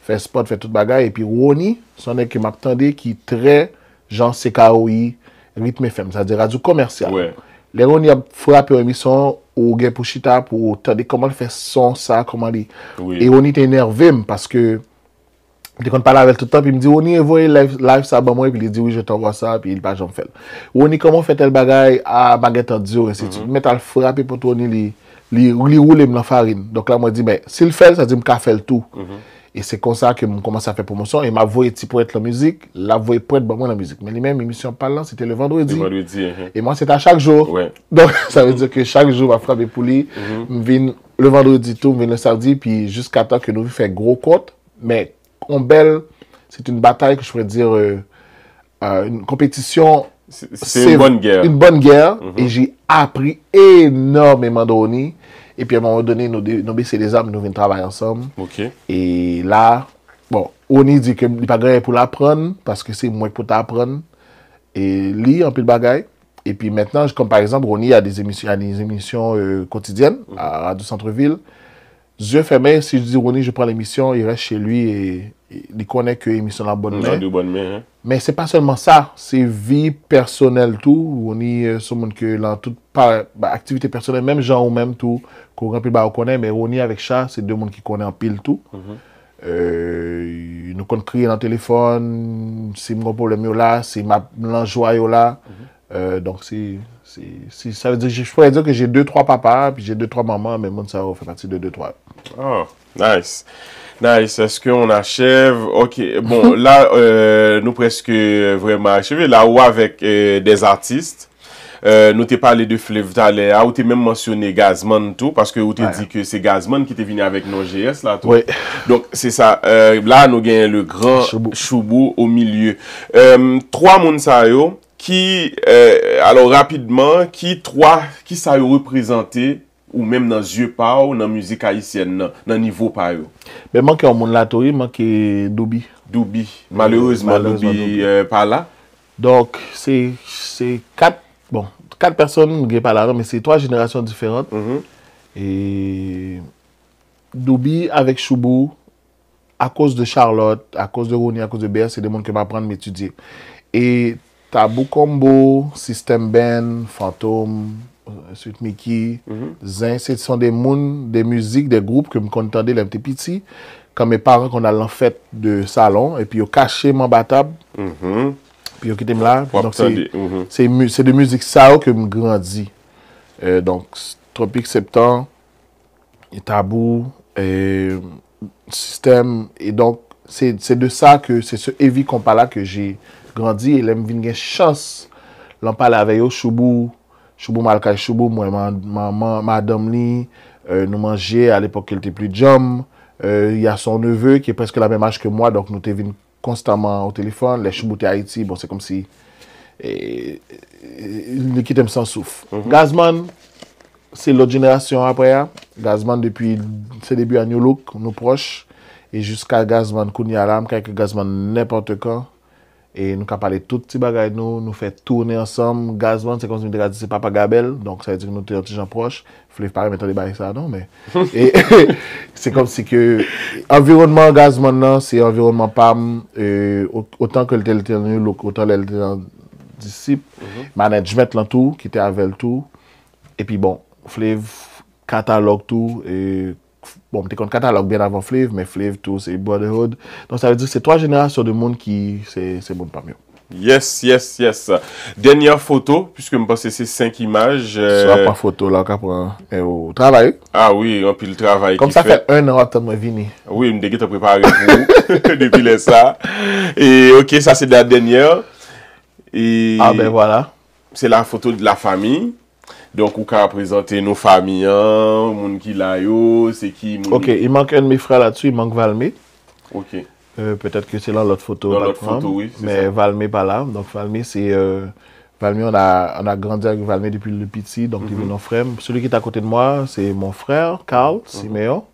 fait spot, fait tout bagaille. Et puis, Roni, son qui m'attendait, qui très genre CKOI, rythme FM, c'est-à-dire radio commerciale. Ouais. Les Roni a frappé une émission au Gay Pouchita pour entendre comment il fait son, ça, comment il. Et Roni était énervé parce que. Dès qu'on parle avec tout le temps, puis il me dit, Roni, voyez live ça, bah moi, puis il dit, oui, je t'envoie ça, puis il pas j'en fais. Roni, comment fait tel bagaille à baguette en dur, et c'est tout. Mais t'as frappé pour Roni, il roule dans la farine. Donc là, moi, je dis, ben, s'il fait, ça dit, je fait le tout. Et c'est comme ça que je commence à faire promotion. Et ma voix est pour être la musique, la voix est pour être moi la musique. Mais les mêmes émissions parlant, c'était le vendredi. Et moi, c'était à chaque jour. Ouais. Donc, ça veut dire que chaque jour, je frappe pour lui. Je viens le vendredi tout, je viens le samedi, puis jusqu'à temps que nous faisons gros compte. Mais, c'est une bataille que je pourrais dire, une compétition. C'est une bonne guerre. Une bonne guerre. Et j'ai appris énormément de Roni. Et puis à un moment donné, nous baissons les armes, nous venons travailler ensemble. Et là, bon, Roni dit qu'il n'est pas grave pour l'apprendre, parce que c'est moi qui peux t'apprendre. Et lui, un peu de bagaille. Et puis maintenant, comme par exemple, Roni a des émissions quotidiennes à Radio Centre-Ville. Yeux fermés, si je dis Roni, je prends l'émission, il reste chez lui et il connaît que l'émission la bonne main. Mais c'est pas seulement ça, c'est vie personnelle tout. Roni, c'est monde que dans toute activité personnelle, même gens ou même tout, qu'on remplit on connaît, mais Roni avec Chat, c'est deux mondes qui connaissent en pile tout. Nous compte crier dans le téléphone, si mon problème là, si ma joie là. Donc, ça veut dire, je pourrais dire que j'ai 2-3 papas, puis j'ai 2-3 mamans, mais mon ça fait partie de 2-3. Oh, nice. Nice. Est-ce qu'on achève? OK. Bon, là, nous presque vraiment achevés. Là où avec des artistes, nous t'ai parlé de Flav Thaler, ou t'ai même mentionné Gazman tout, parce que vous t'ai dit que c'est Gazman qui était venu avec nos GS là tout. Oui. Donc, c'est ça. Là, nous gagnons le grand Choubou au milieu. 3 moun sa yo, qui, alors rapidement, qui ça yo représenté ou même dans yeux pa ou dans musique haïtienne dans niveau pa yo. Mais manque un monde là tout, manque Doubi. Doubi. Malheureusement Doubi pas là. Donc c'est 4 personnes qui pas là mais c'est 3 générations différentes. Et Doubi avec Choubou à cause de Charlotte, à cause de Ronnie, à cause de BS, c'est des monde que m'apprendre m'étudier. Et Tabou Combo, System Ben, Fantôme, Suite Mickey, Zin, ce sont des mondes, des musiques, des groupes que je m'entendais les petits petits. Quand mes parents qu'on a en fête de salon, et puis ils caché mon batable, puis ils quitté là. Donc c'est de musique ça que je grandis. Donc Tropique Septembre, et Tabou, et Système, et donc c'est de ça que c'est ce heavy compas là que j'ai grandi et l'aime vinn chance l'en parler avec eux Choubou Malkay Choubou moi madame li nous mangeait à l'époque elle était plus jeune il y a son neveu qui est presque la même âge que moi donc nous t'es vinn constamment au téléphone les Choubou t'es Haïti bon c'est comme si il quitte sans souffle. Gazman c'est l'autre génération après Gazman depuis ses débuts à New Look nous proches et jusqu'à Gazman Kounialam quelques Gazman n'importe quand. Et nous avons parlé de tout petit bagage, nous fait tourner ensemble. Gazman, c'est comme si nous avons dit c'est Papa Gabel, donc ça veut dire que nous sommes des gens proches. Il ne faut pas mettre des bails ça, non, mais. C'est comme si que. Environnement Gazman, c'est environnement PAM, autant que le tel, autant le disciple. Management, là, tout, qui était avec tout. Et puis bon, Flav, catalogue, tout. Bon, peut-être qu'on catalogue bien avant Flav, mais Flav, tout, c'est Brotherhood. Donc, ça veut dire que c'est 3 générations de monde qui, c'est bon pas mieux. Yes. Dernière photo, puisque je pense que c'est 5 images. Ça pas photo, là, au travail. Ah oui, on peut le travail. Comme ça fait 1 an avant de venir. Oui, je me préparé pour vous, depuis ça. Et ok, ça c'est la dernière. Et ah ben voilà. C'est la photo de la famille. Donc, on a présenté nos familles, moun qui là yo, c'est qui. Ok, il manque un de mes frères là-dessus, il manque Valmé. Ok. Peut-être que c'est dans l'autre photo. Dans l'autre photo, oui. Mais ça. Valmé pas là. Donc, Valmé, c'est. Valmé, on a grandi avec Valmé depuis le petit, donc il est mon frère. Celui qui est à côté de moi, c'est mon frère, Carl Siméon.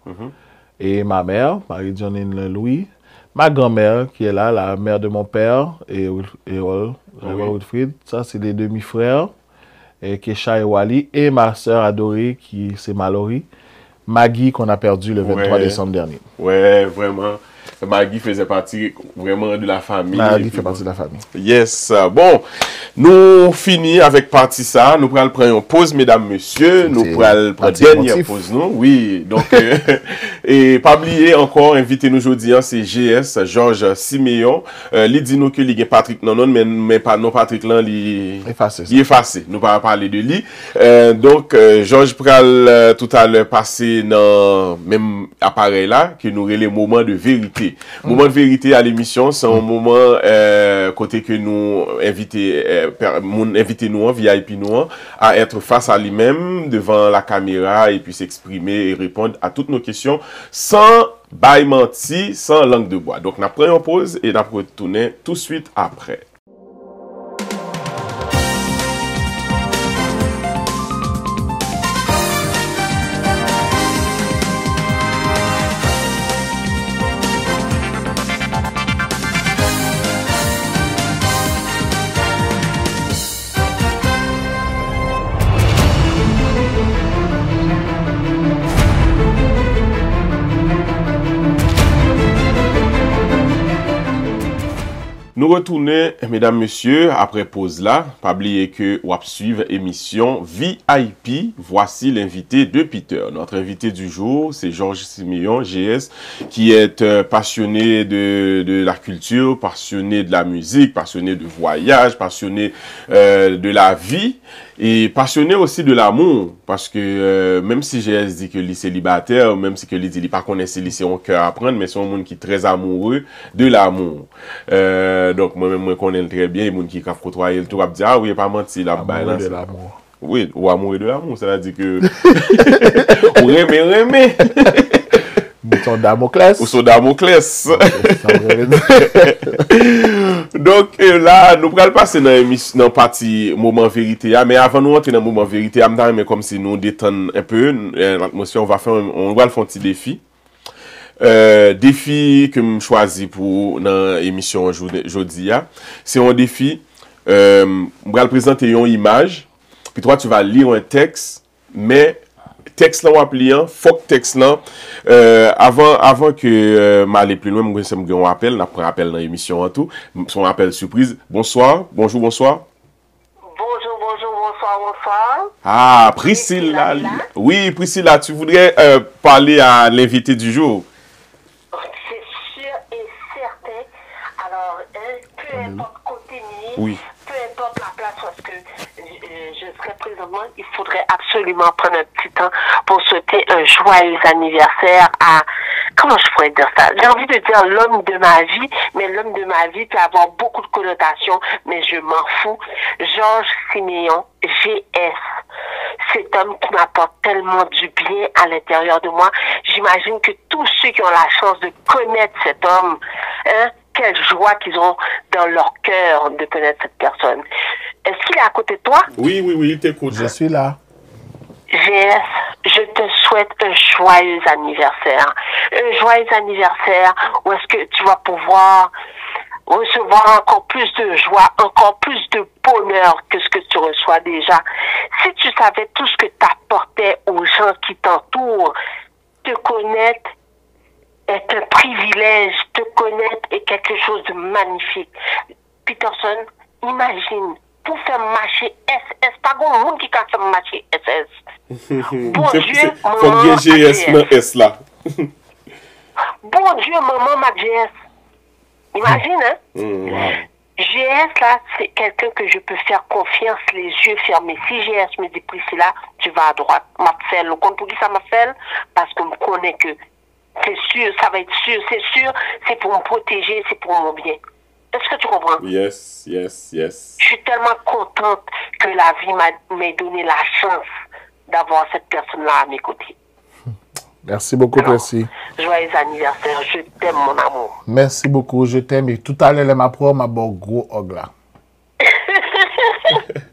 Et ma mère, Marie-Janine Louis. Ma grand-mère, qui est là, la mère de mon père, et Wilfried. Ça, c'est les demi-frères. Kesha et Wally, et ma sœur adorée, qui c'est Mallory, Maggie, qu'on a perdu le 23 décembre dernier. Ouais, vraiment. Maggie faisait partie vraiment de la famille. Maggie fait partie de la famille. Yes. Bon, nous finissons avec partie ça. Nous prenons une pause, mesdames, messieurs. Nous prenons la dernière pause, nous. Oui. Donc, et pas oublier encore, invitez-nous aujourd'hui, c'est GS, Georges Siméon. Il dit nous que il y a Patrick non, mais pas non Patrick là, il effacé. Nous pas parler de lui. Donc, Georges pral tout à l'heure passer dans même appareil là, que nous les moments de vérité. Moment de vérité à l'émission, c'est un moment côté que nous inviter nous en VIP nous à être face à lui-même devant la caméra et puis s'exprimer et répondre à toutes nos questions sans bail menti, sans langue de bois. Donc, nous prenons une pause et nous retournons tout de suite après. Nous retournons, mesdames, messieurs, après pause là. Pas oublier que vous suivre émission VIP. Voici l'invité de Peter. Notre invité du jour, c'est Georges Siméon, GS, qui est passionné de la culture, passionné de la musique, passionné de voyage, passionné de la vie et passionné aussi de l'amour. Parce que même si GS dit que il est célibataire, même si que il dit qu'il pas connaît ses lycées en cœur à prendre, mais c'est un monde qui est très amoureux de l'amour. Donc, moi-même, moi, connais très bien, les gens qui ont côtoyé le tout, va dire, ah oui, pas menti, là, Amoureux de l'amour. Oui, ou amoureux de l'amour, c'est-à-dire que, ou remé. Son Damoclès. Ou son Damoclès. Donc, là, nous allons passer dans la partie moment vérité, mais avant de nous entrer dans le moment vérité, mais comme si nous détendons un peu l'atmosphère, on va faire un petit défi. Défi que je choisi pour l'émission aujourd'hui, c'est un défi. Je vais présenter une image, puis toi tu vas lire un texte, mais texte là on va lire, faut que texte là avant que m'aller plus loin, moi c'est un appel, on prend appel dans l'émission en tout, son appel surprise. Bonsoir. Bonjour, bonsoir. Ah, Priscilla. Oui, Priscilla, tu voudrais parler à l'invité du jour. Peu importe côté ni, oui. Peu importe la place parce que je serai présentement, il faudrait absolument prendre un petit temps pour souhaiter un joyeux anniversaire à, comment je pourrais dire ça? J'ai envie de dire l'homme de ma vie, mais l'homme de ma vie peut avoir beaucoup de connotations, mais je m'en fous. Georges Siméon, GS. Cet homme qui m'apporte tellement du bien à l'intérieur de moi. J'imagine que tous ceux qui ont la chance de connaître cet homme, quelle joie qu'ils ont dans leur cœur de connaître cette personne. Est-ce qu'il est à côté de toi? Oui, il t'écoute. Je suis là. GS, je te souhaite un joyeux anniversaire. Un joyeux anniversaire où est-ce que tu vas pouvoir recevoir encore plus de joie, encore plus de bonheur que ce que tu reçois déjà. Si tu savais tout ce que tu apportais aux gens qui t'entourent, te connaître est un privilège, te connaître est quelque chose de magnifique. Peterson, imagine, pour faire marcher SS, pas grand monde qui peut faire marcher SS. Bon Dieu, maman, GS là. Bon Dieu, maman, ma GS. Imagine, hein? Wow. GS, là, c'est quelqu'un que je peux faire confiance, les yeux fermés. Si GS me dit, Priscilla, tu vas à droite, m'a fait le compte pour qui ça m'a fait? Parce qu'on me connaît que c'est sûr, ça va être sûr, c'est pour me protéger, c'est pour mon bien. Est-ce que tu comprends? Yes. Je suis tellement contente que la vie m'ait donné la chance d'avoir cette personne-là à mes côtés. Merci beaucoup, Précis. Joyeux anniversaire, je t'aime, mon amour. Merci beaucoup, je t'aime. Et tout à l'heure, ma pro m'a bon gros ogla.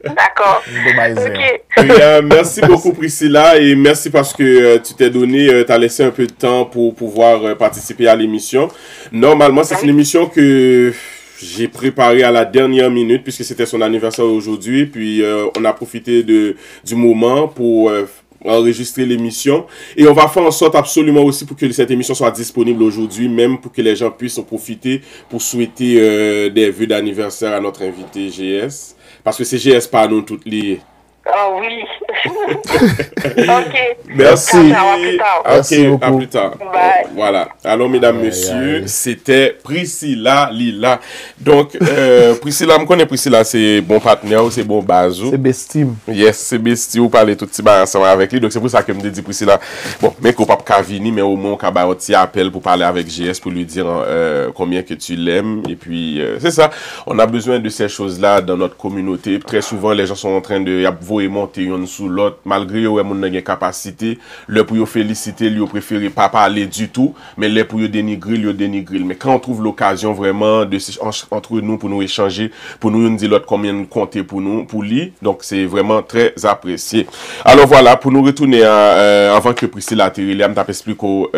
D'accord. Okay. Merci beaucoup, Priscilla, et merci parce que tu t'es donné, tu as laissé un peu de temps pour pouvoir participer à l'émission. Normalement, c'est une émission que j'ai préparée à la dernière minute puisque c'était son anniversaire aujourd'hui. Puis on a profité du moment pour enregistrer l'émission et on va faire en sorte absolument aussi pour que cette émission soit disponible aujourd'hui, même pour que les gens puissent en profiter pour souhaiter des vœux d'anniversaire à notre invité GS. Parce que c'est GS par nous toutes liées. Ah oui. Ok. Merci. À plus tard. Bye. Voilà. Alors, mesdames, messieurs, c'était Priscilla Lila. Donc, Priscilla, je connais Priscilla, c'est bon partenaire, c'est bon bazou. C'est bestime. Yes, c'est bestie, vous parlez tout petit bain ensemble avec lui. Donc, c'est pour ça que je me dis Priscilla, bon, mais qu'on ne peut pas venir, mais au moins, qu'on va un petit appel pour parler avec GS, pour lui dire combien que tu l'aimes. Et puis, c'est ça. On a besoin de ces choses-là dans notre communauté. Très souvent, les gens sont en train de et monter une sous l'autre, malgré que mon n'a capacité, le pour féliciter, lui préféré pas parler du tout, mais les pour dénigrer, lui dénigrer. Mais quand on trouve l'occasion vraiment de entre nous pour nous échanger, pour nous dire l'autre combien nous compter pour nous, pour lui, donc c'est vraiment très apprécié. Alors voilà, pour nous retourner avant que Priscilla atterri, je t'explique au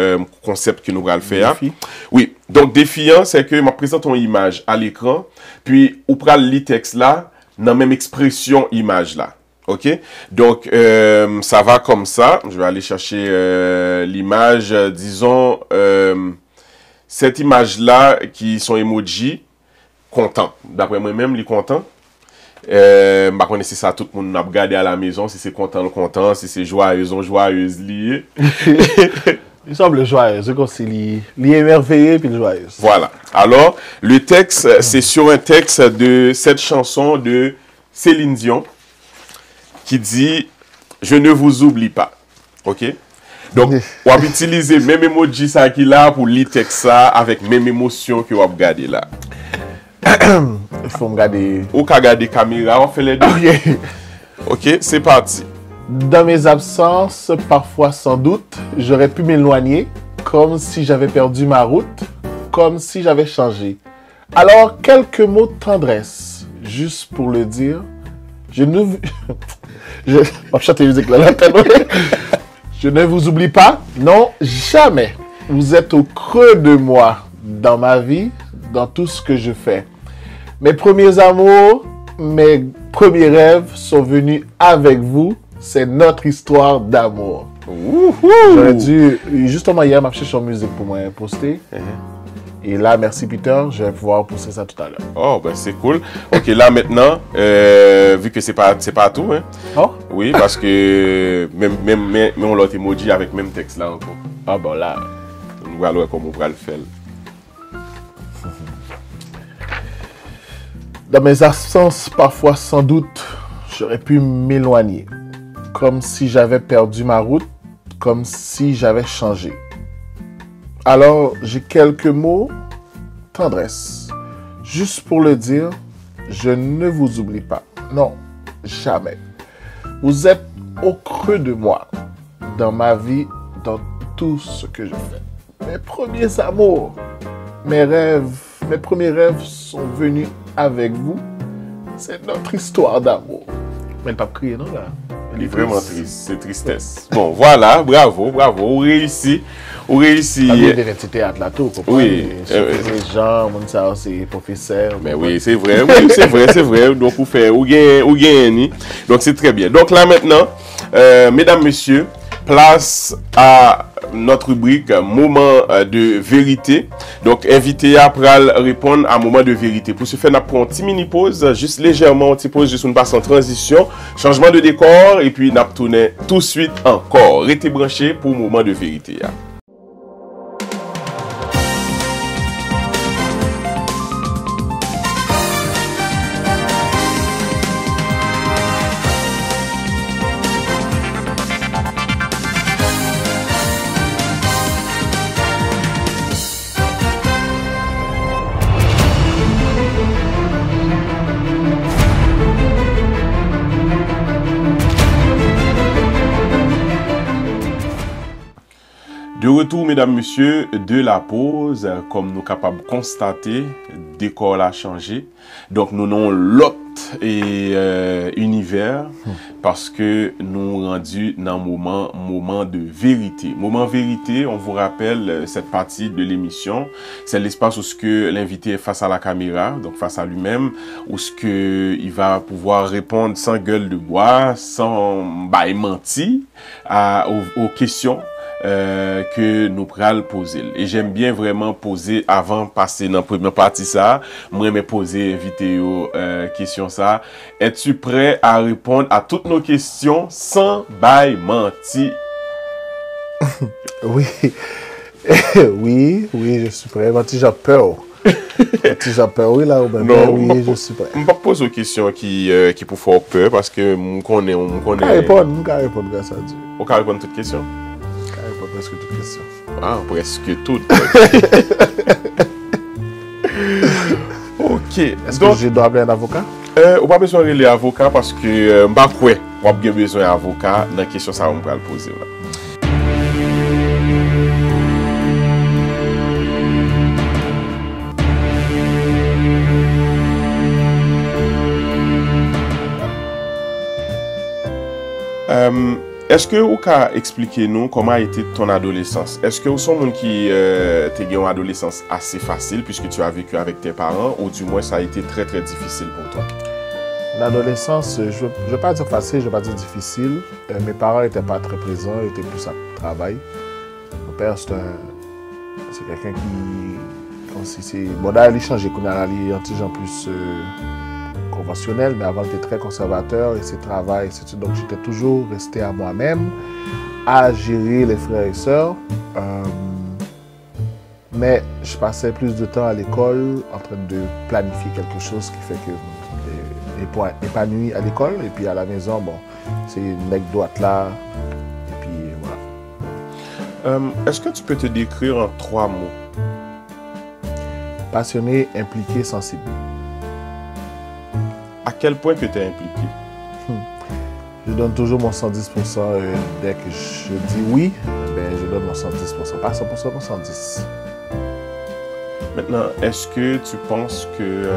concept que nous allons faire. Défi. Oui, donc défiant, c'est que je présente une image à l'écran, puis on prend le texte là, dans la même expression image là. Ok, donc ça va comme ça. Je vais aller chercher l'image, disons cette image là qui sont emoji. content. D'après moi-même, il est content. Je connais si ça tout le monde a regardé à la maison, si c'est content, si c'est joyeuse lié. Il semble joyeux, c'est comme s'il est émerveillé puis joyeux. Voilà. Alors, le texte, c'est sur un texte de cette chanson de Céline Dion qui dit « Je ne vous oublie pas ». OK? Donc, on va utiliser même emoji ça qu'il a pour lire texte ça avec même émotion que on va regarder là. Il faut me regarder. Ou qu'à regarder caméra, on fait les deux. OK, c'est parti. Dans mes absences, parfois sans doute, j'aurais pu m'éloigner, comme si j'avais perdu ma route, comme si j'avais changé. Alors, quelques mots de tendresse, juste pour le dire. Je ne vous oublie pas, non, jamais. Vous êtes au creux de moi, dans ma vie, dans tout ce que je fais. Mes premiers amours, mes premiers rêves sont venus avec vous. C'est notre histoire d'amour. J'aurais dû... Justement, hier, je cherché une musique pour moi poster. Et là, merci Peter, je vais pouvoir poster ça tout à l'heure. Oh, ben c'est cool. OK, là maintenant, vu que c'est pas tout, hein. Oh? Oui, parce que même on l'a emoji avec même texte là encore. Ah bon, là... On va voir comment on va le faire. Dans mes absences, parfois sans doute, j'aurais pu m'éloigner. Comme si j'avais perdu ma route, comme si j'avais changé. Alors, j'ai quelques mots, tendresse. Juste pour le dire, je ne vous oublie pas. Non, jamais. Vous êtes au creux de moi, dans ma vie, dans tout ce que je fais. Mes premiers amours, mes premiers rêves sont venus avec vous. C'est notre histoire d'amour. Mais pas crier, non, là? Il est vraiment triste, c'est tristesse. Bon, voilà, bravo, on réussit. On réussit. Il y a des théâtres là, tout. Oui. Les gens, c'est professeur. Mais oui, c'est vrai, c'est vrai. Donc, vous faites, ou gagner. Donc, c'est très bien. Donc, là, maintenant, mesdames, messieurs, place à notre rubrique moment de vérité. Donc, invité à répondre à moment de vérité. Pour ce faire, on prend une petite mini pause, juste légèrement, une petite pause, juste une passe en transition, changement de décor, et puis on tourne tout de suite encore. Restez branchés pour moment de vérité. De retour, mesdames, messieurs, de la pause, comme nous sommes capables de constater, le décor a changé. Donc, nous avons l'autre univers parce que nous rendus dans un moment de vérité. Moment vérité, on vous rappelle cette partie de l'émission. C'est l'espace où l'invité est face à la caméra, donc face à lui-même, où il va pouvoir répondre sans gueule de bois, sans mentir aux questions que nous pral poser. Et j'aime bien vraiment poser avant de passer dans la première partie ça. Moi, me poser invité aux questions ça. Es-tu prêt à répondre à toutes nos questions sans mentir? Oui. oui, je suis prêt. Moi, j'ai peur. Oui, là, non, oui, je suis prêt. Je ne vais pas poser aux questions qui pour faire peur parce que je connais. Je peux répondre grâce à Dieu. On peut répondre à toutes questions. Presque toutes questions. Ah, presque toutes. Ok. Est-ce que je dois appeler un avocat? On n'a pas besoin de les avocats parce que je ne sais pas on a besoin d'un avocat dans la question ça on va le poser là. Est-ce que vous pouvez expliquer nous comment a été ton adolescence? Est-ce que vous êtes un qui a eu une adolescence assez facile puisque tu as vécu avec tes parents ou du moins ça a été très très difficile pour toi? L'adolescence, je ne vais pas dire facile, je ne vais pas dire difficile. Mes parents n'étaient pas très présents, ils étaient plus à travail. Mon père, c'est quelqu'un qui Bon, là, il a changé. Qu'on a un petit genre plus conventionnel, mais avant, il était très conservateur et ses travail, etc. Donc, j'étais toujours resté à moi-même, à gérer les frères et sœurs. Mais je passais plus de temps à l'école en train de planifier quelque chose qui fait que j'étais épanoui à l'école. Et puis à la maison, bon, c'est une anecdote là. Et puis voilà. Est-ce que tu peux te décrire en 3 mots? Passionné, impliqué, sensible. À quel point que tu es impliqué? Je donne toujours mon 110%. Dès que je dis oui, ben, je donne mon 110%. Pas 100%, mon 110%. Maintenant, est-ce que tu penses que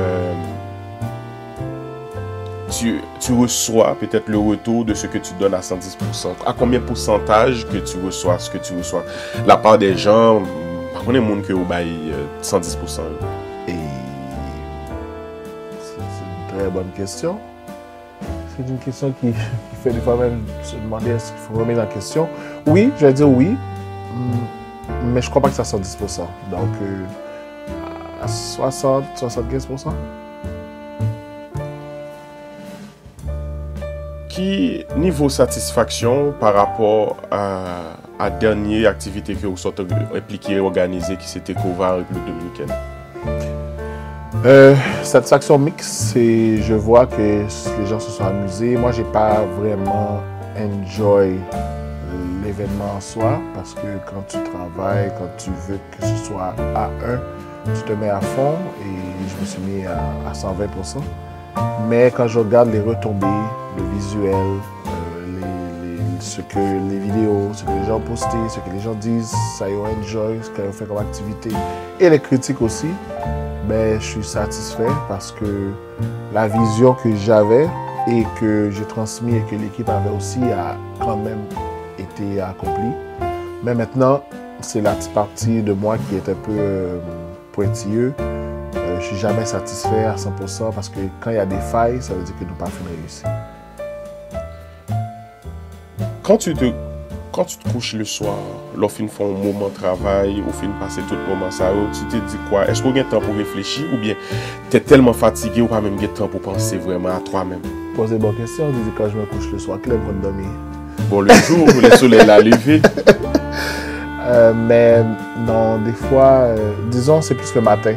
tu reçois peut-être le retour de ce que tu donnes à 110%? À combien de pourcentage que tu reçois ce que tu reçois? La part des gens, par contre, il y a des gens qui ont 110%. Et c'est une très bonne question. C'est une question qui fait des fois même se demander est-ce qu'il faut remettre en question. Oui, je vais dire oui, mais je ne crois pas que ça soit 110%. Donc, à 60, 75%. Qui niveau satisfaction par rapport à dernière activité que vous êtes impliqué, organisée, qui s'était couvert en République dominicaine? Satisfaction mixte, je vois que les gens se sont amusés. Moi, j'ai pas vraiment enjoy l'événement en soi, parce que quand tu travailles, quand tu veux que ce soit à 1, tu te mets à fond, et je me suis mis à 120%. Mais quand je regarde les retombées, le visuel, les vidéos, ce que les gens postent, ce que les gens disent, ça y est, enjoy, ce qu'ils ont fait comme activité, et les critiques aussi, ben, je suis satisfait parce que la vision que j'avais et que j'ai transmis et que l'équipe avait aussi a quand même été accomplie. Mais maintenant, c'est la petite partie de moi qui est un peu pointilleux. Je ne suis jamais satisfait à 100% parce que quand il y a des failles, ça veut dire que nous n'avons pas fait réussir. Quand tu te couches le soir, lorsqu'il fait un moment de travail, ou fin passer tout le moment ça, tu te dis quoi? Est-ce qu'on a le temps pour réfléchir ou bien tu es tellement fatigué ou pas même le temps pour penser vraiment à toi-même? Posez une bonne question, je dis quand je me couche le soir, quel est le bon dormir? Bon, le jour, le soleil l'a levé. Mais non, des fois, disons, c'est plus le matin.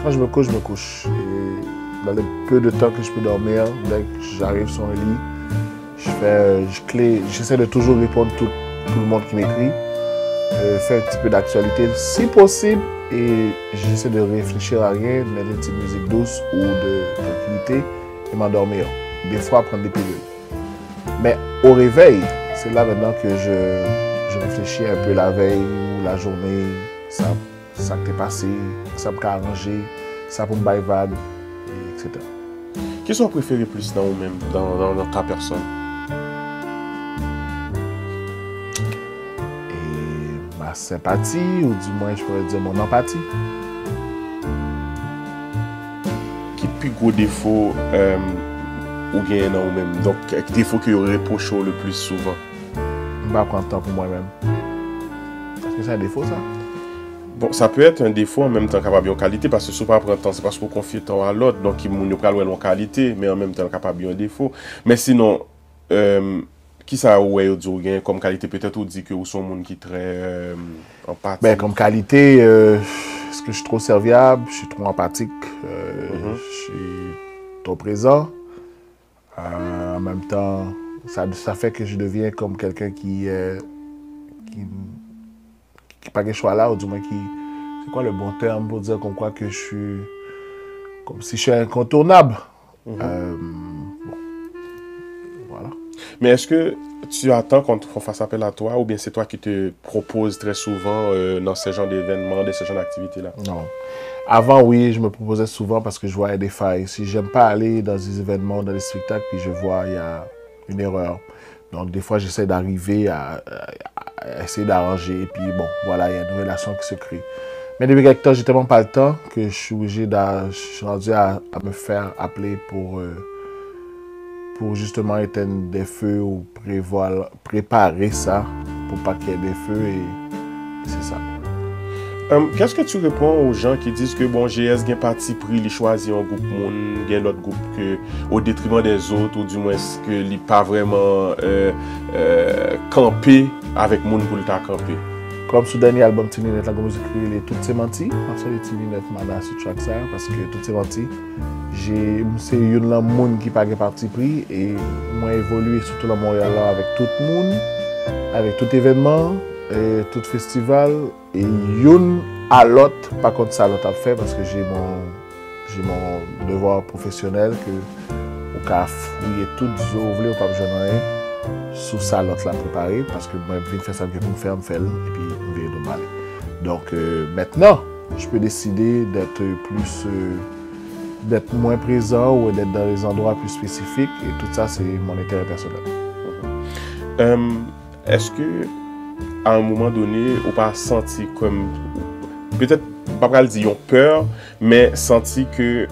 Quand je me couche, je me couche. Et dans le peu de temps que je peux dormir, dès que j'arrive sur un lit, j'essaie de toujours répondre à tout le monde qui m'écrit, faire un petit peu d'actualité si possible, et j'essaie de réfléchir à rien, de mettre une petite musique douce ou de tranquillité et m'endormir. Des fois, prendre des pilules. Mais au réveil, c'est là maintenant que je réfléchis un peu la veille ou la journée, ça qui est passé, ça me arrangé, ça pour me bailler, etc. Qu'est-ce que vous préférez plus dans vous-même, dans ta personne? Et ma sympathie, ou du moins je pourrais dire mon empathie. Qui plus gros défaut ou gagne dans vous-même? Donc, quel défaut que vous reprochez le plus souvent? Je ne vais pas prendre le temps pour moi-même. Est-ce que c'est un défaut, ça? Bon, ça peut être un défaut en même temps capable en qualité, parce que si vous ne prenez pas le temps, c'est parce que vous confiez le temps à l'autre, donc il ne peut pas en qualité, mais en même temps capable un défaut. Mais sinon, qui ça ouais dire comme qualité? Peut-être vous dit que vous êtes un monde qui est très empathique. Ben, comme qualité, est-ce que je suis trop serviable? Je suis trop empathique. Je suis trop présent. En même temps, ça fait que je deviens comme quelqu'un qui pas que je sois là, ou du moins c'est quoi le bon terme pour dire comme quoi que je suis, comme si je suis incontournable. Bon, voilà. Mais est-ce que tu attends qu'on fasse appel à toi, ou bien c'est toi qui te proposes très souvent dans ce genre d'événements, de ce genre d'activités-là? Non. Avant, oui, je me proposais souvent parce que je voyais des failles. Si j'aime pas aller dans des événements, dans des spectacles, puis je vois il y a une erreur. Donc, des fois, j'essaie d'arriver à essayer d'arranger. Et puis, bon, voilà, il y a une relation qui se crée. Mais depuis quelque temps, j'ai tellement pas le temps que je suis obligé je suis rendu à me faire appeler pour justement éteindre des feux ou préparer ça pour pas qu'il y ait des feux. Et c'est ça. Qu'est-ce que tu réponds aux gens qui disent que bon, GS gagne parti pris, il choisit un groupe monde, gagne l'autre groupe que au détriment des autres, ou du moins que il pas vraiment camper avec monde pour le camper. Comme ce dernier album Tininet, la musique il est tout c'est menti. Parce que Tininet m'a sur track ça parce que tout c'est menti. C'est une la monde qui pas parti pris et moi évolué surtout dans Montréal là avec tout le monde, avec tout événement, et tout festival et une à l'autre par contre ça l'autre a fait parce que j'ai mon devoir professionnel que au cas fouiller tout ouvrir ou pas besoin de rien sous ça l'autre l'a préparé parce que moi je viens faire ça que pour faire me faire et puis je vais de mal. Donc maintenant je peux décider d'être plus d'être moins présent ou d'être dans des endroits plus spécifiques et tout ça c'est mon intérêt personnel. Est-ce que à un moment donné, on pas senti comme peut-être pas le dire peur, mais senti que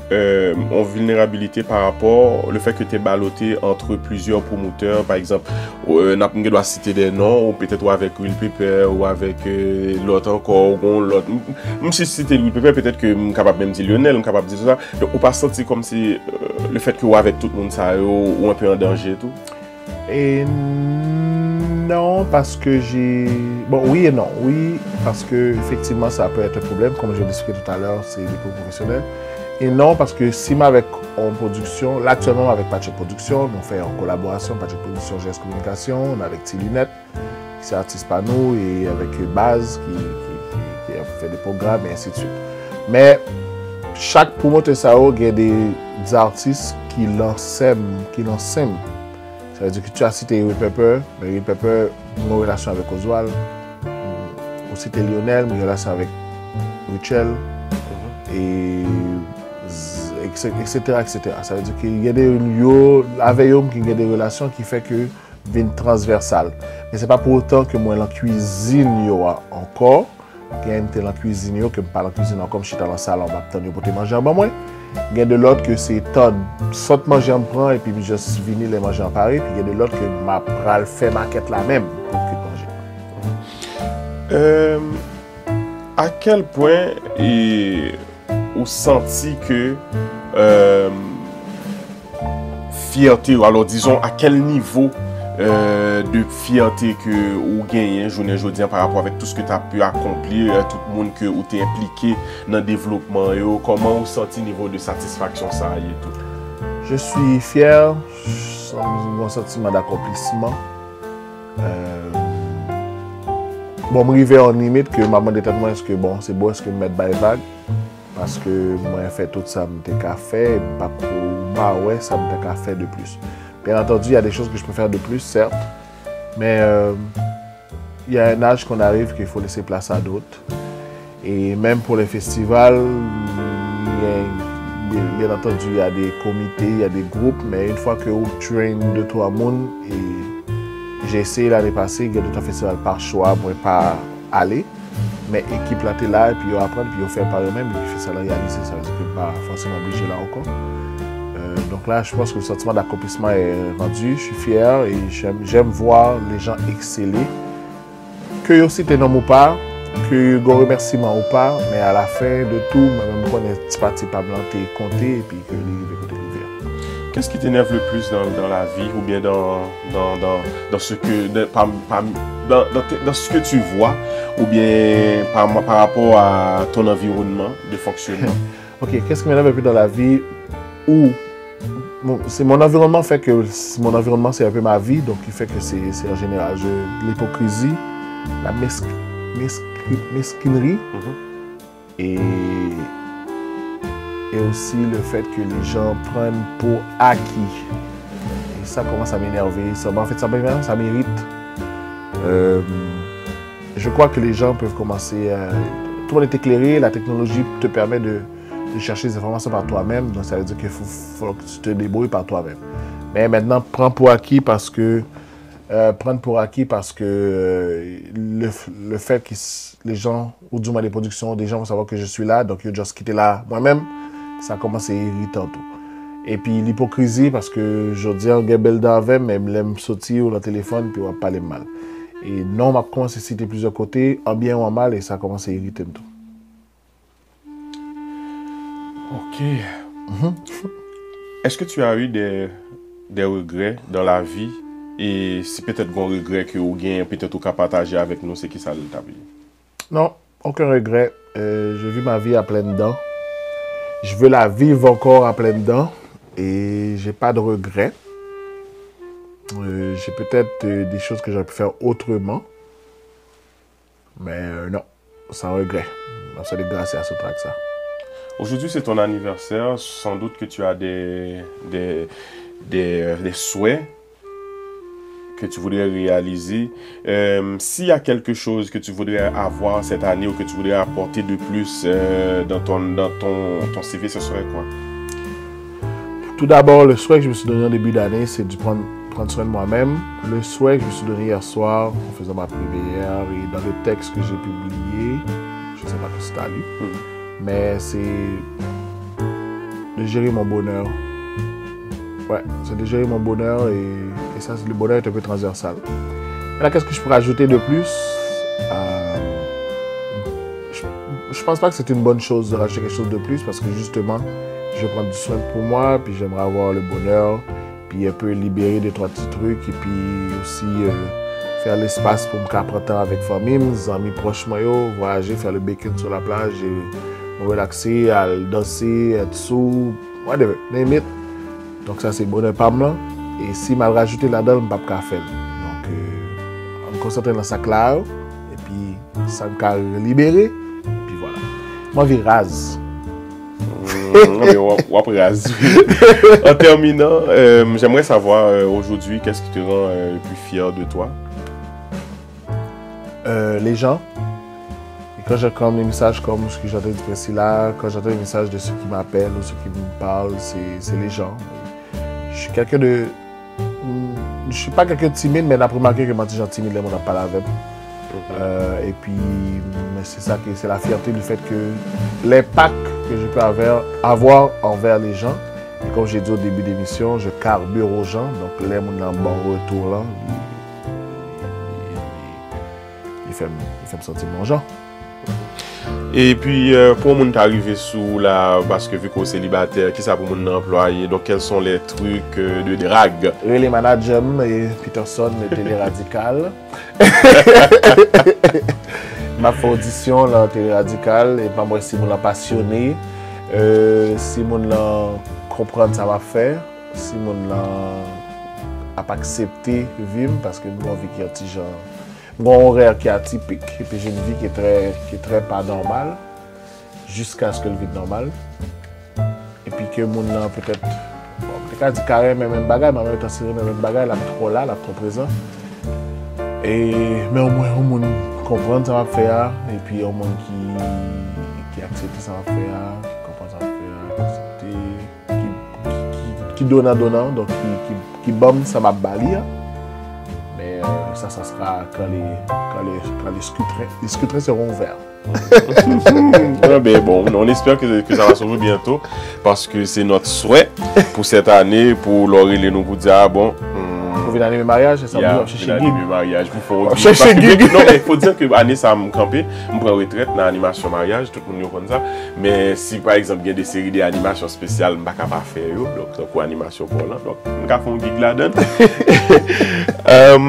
en vulnérabilité par rapport au fait que tu es ballotté entre plusieurs promoteurs, par exemple, on doit citer des noms, ou peut-être avec Will Pepper ou avec l'autre encore, ou l'autre. Même si c'était Will Pepper, peut-être que je suis capable même de dire Lionel, je suis capable de dire ça. Donc, on pas senti comme si le fait que avec tout le monde ça ou un peu en danger et tout. Et non, parce que j'ai... Bon, oui et non. Oui, parce que effectivement ça peut être un problème. Comme je l'ai expliqué tout à l'heure, c'est les professionnels. Et non, parce que si je avec en production, là actuellement avec Patrick Production, on fait en collaboration, Patrick Production, GS Communication, on est avec Tilinet, qui est artiste panneau, et avec Baz, qui a fait des programmes, et ainsi de suite. Mais chaque promoteur, il y a des artistes qui l'enseignent. Ça veut dire que tu as cité Will Pepper, mais Will Pepper, mon relation avec Oswald, on cité Lionel, mon relation avec Richel, et etc., etc. Ça veut dire qu'il y a des des relations qui fait que viennent transversales. Mais ce n'est pas pour autant que moi, la cuisine, yo encore, qu'il y a une telle cuisine, que je ne parle en cuisine encore, je suis dans la salle, on va pour te manger en bas, moi. Il y a de l'autre que c'est tant soit manger en prend et puis je suis venu les manger en Paris, puis il y a de l'autre que ma pral fait maquette la même pour que manger. À quel point vous senti que fierté, alors disons à quel niveau de fierté que vous gagnez journée aujourd'hui par rapport avec tout ce que tu as pu accomplir, tout le monde que vous êtes impliqué dans le développement, comment vous sentez niveau de satisfaction ça et tout? Je suis fier, un sentiment d'accomplissement. Bon, je suis en limite que maman dit moi est-ce que bon, c'est beau est-ce que je mette by vague parce que moi fait tout ça me qu'à faire pas ouais ça me qu'à faire de plus. Bien entendu, il y a des choses que je peux faire de plus, certes, mais il y a un âge qu'on arrive qu'il faut laisser place à d'autres. Et même pour les festivals, bien entendu, il y a des comités, il y a des groupes, mais une fois que vous traînez 2-3 personnes, et j'ai essayé l'année passée, il y a d'autres festivals par choix, moi pas aller, mais l'équipe là, là, et puis ils apprennent, puis ils font par eux-mêmes, et puis ça la réaliser, ça veut dire que pas forcément obligé là encore. Donc là, je pense que le sentiment d'accomplissement est rendu. Je suis fier et j'aime voir les gens exceller. Que aussi t'es nom ou pas, que un remerciement ou pas, mais à la fin de tout, même quand on est parti par blanc, t'es compté et puis que les côtés ouverts. Qu'est-ce qui t'énerve le plus dans la vie ou bien dans ce que dans ce que tu vois ou bien par rapport à ton environnement de fonctionnement? Ok, qu'est-ce qui m'énerve le plus dans la vie où c'est mon environnement fait que mon environnement c'est un peu ma vie, donc il fait que c'est en général l'hypocrisie, la mesquinerie et aussi le fait que les gens prennent pour acquis. Et ça commence à m'énerver. En fait, ça m'irrite. Je crois que les gens peuvent commencer à... Tout le monde est éclairé, la technologie te permet de chercher des informations par toi-même, donc ça veut dire qu'il faut que tu te débrouilles par toi-même. Mais maintenant, prends pour acquis parce que le fait que les gens, ou du moins les productions, des gens vont savoir que je suis là, donc ils vont juste quitter là moi-même, ça commence à irriter tout. Et puis l'hypocrisie, parce que je dis un gars bel d'avant, mais je l'aime sortir ou le téléphone, puis on va parler mal. Et non, on commence à citer plusieurs côtés, en bien ou en mal, et ça commence à irriter tout. Ok. Est-ce que tu as eu des regrets dans la vie? Et si peut-être un regret que vous gagnez, peut-être vous partager avec nous, c'est qui ça ta vie? Non, aucun regret. Je vis ma vie à pleines dents. Je veux la vivre encore à pleines dents. Et j'ai pas de regrets. J'ai peut-être des choses que j'aurais pu faire autrement. Mais non, sans regret. Ça c'est grâce à ce track ça. Aujourd'hui, c'est ton anniversaire. Sans doute que tu as des souhaits que tu voudrais réaliser. S'il y a quelque chose que tu voudrais avoir cette année ou que tu voudrais apporter de plus dans ton CV, ce serait quoi? Tout d'abord, le souhait que je me suis donné en début d'année, c'est de prendre soin de moi-même. Le souhait que je me suis donné hier soir en faisant ma prière et dans le texte que j'ai publié, je ne sais pas si tu as lu, mais c'est de gérer mon bonheur. Ouais, c'est de gérer mon bonheur et ça, le bonheur est un peu transversal. Là, qu'est-ce que je pourrais ajouter de plus? Je pense pas que c'est une bonne chose de rajouter quelque chose de plus parce que justement, je vais prendre du soin pour moi, puis j'aimerais avoir le bonheur, puis un peu libérer 2-3 petits trucs et puis aussi faire l'espace pour me prendre temps avec la famille, mes amis proches, voyager, faire le bacon sur la plage et me relaxer, aller danser, être sous, whatever, name it. Donc ça c'est le bonheur par moi. Et si je rajouté là-dedans, je ne peux pas faire. Donc on me concentre dans ça clair, et puis ça me libérer, et puis voilà. Moi je rase. En terminant, j'aimerais savoir aujourd'hui qu'est-ce qui te rend le plus fier de toi? Les gens. Et quand j'entends des messages comme ce que j'entends du Priscilla, quand j'entends des messages de ceux qui m'appellent ou ceux qui me parlent, c'est les gens. Je suis quelqu'un de... Je suis pas quelqu'un de timide, mais on a remarqué que moi, je suis timide, on n'a pas la avec. Et puis, c'est ça c'est la fierté du fait que l'impact que je peux avoir envers les gens, et comme j'ai dit au début d'émission, je carbure aux gens, donc les gens dans bon retour là, il fait me sentir mon genre. Et puis, pour mon arriver sous là, parce que vu qu'on est célibataire, qui ça pour mon employé, donc quels sont les trucs de drague? Les managers et Peterson, le Télé Radical. Ma fait audition là, Télé Radical, et pas moi si mon l'a passionné, si mon l'a comprendre ça va faire, si mon l'a pas accepté vivre parce que nous on vit qui est petit genre. Mon horaire qui est atypique et puis j'ai une vie qui est très pas normale jusqu'à ce que le vie est normal. Et puis que mon peut-être dit carré même bagaille, mais en même temps c'est même bagaille là trop présent. Mais au moins on monde comprendre ça va faire et puis au moins qui accepte ça va faire, qui comprend ça va faire, accepter, qui donne donc qui bombe ça va balir. Ça sera quand les scrutins seront ouverts. Ben bon, on espère que ça va s'ouvrir bientôt parce que c'est notre souhait pour cette année, pour Laurie et nous pour dire bon. Pour venir animer mariage, c'est ça, pour chercher animer mariage. Pour chercher non, mais il faut dire que l'année ça me camper, je prends retraite dans l'animation mariage, tout le monde connaît ça. Mais si par exemple il y a des séries d'animation spéciales, je ne peux pas faire donc pour animation pour là, donc je vais faire un gig là-dedans.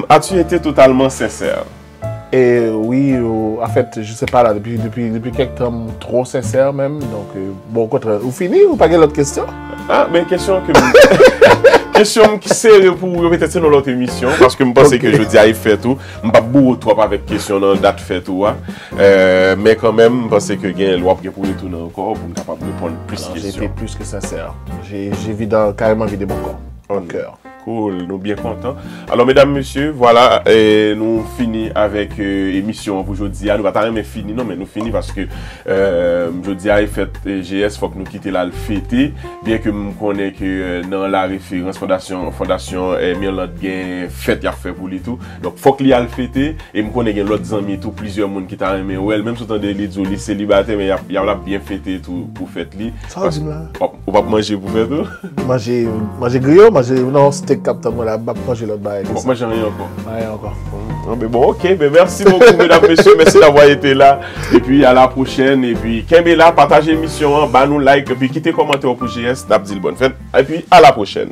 As-tu été totalement sincère? Et oui, en fait, je ne sais pas là, depuis quelques temps, trop sincère même. Donc, bon, contre, vous finissez ou pas l'autre question? Ah, mais question que question qui sert pour peut-être dans l'autre émission parce que je pense que je dis à fait tout, je ne pas beaucoup trop avec question dans date fait tout, mais quand même, je pense que gain loi pour retourner encore pour être capable de répondre plus de questions. J'ai été plus que sincère. J'ai carrément vidé mon corps, mon cœur. Cool, nous bien contents. Alors, mesdames, messieurs, voilà, nous finissons avec l'émission pour aujourd'hui. Nous ne va pas finir, non, mais nous finissons parce que aujourd'hui, il fait GS, il faut que nous quittions là le fêter. Bien que nous connaissons que dans la référence Fondation Mirland gain fête, il a fait pour lui tout. Donc, il faut qu'il y ait le fêter. Et nous connaissons l'autre amis, tout, plusieurs personnes qui t'ont aimé. Ouais, même si on est les célibataires, mais il y a bien fêté tout pour fête. Ça, on va manger pour faire tout. Manger griot, non, c'était t'es capté, moi, là, pas proche de l'autre bail. Bon, moi, j'ai rien encore. Rien encore. Non, mais bon, ok, mais merci beaucoup, mesdames, messieurs, merci d'avoir été là. Et puis, à la prochaine. Et puis, qu'aimez là, partagez l'émission, bah nous like, et puis quittez commentaire pour GS, d'Abdil Bonne Fête. Et puis, à la prochaine.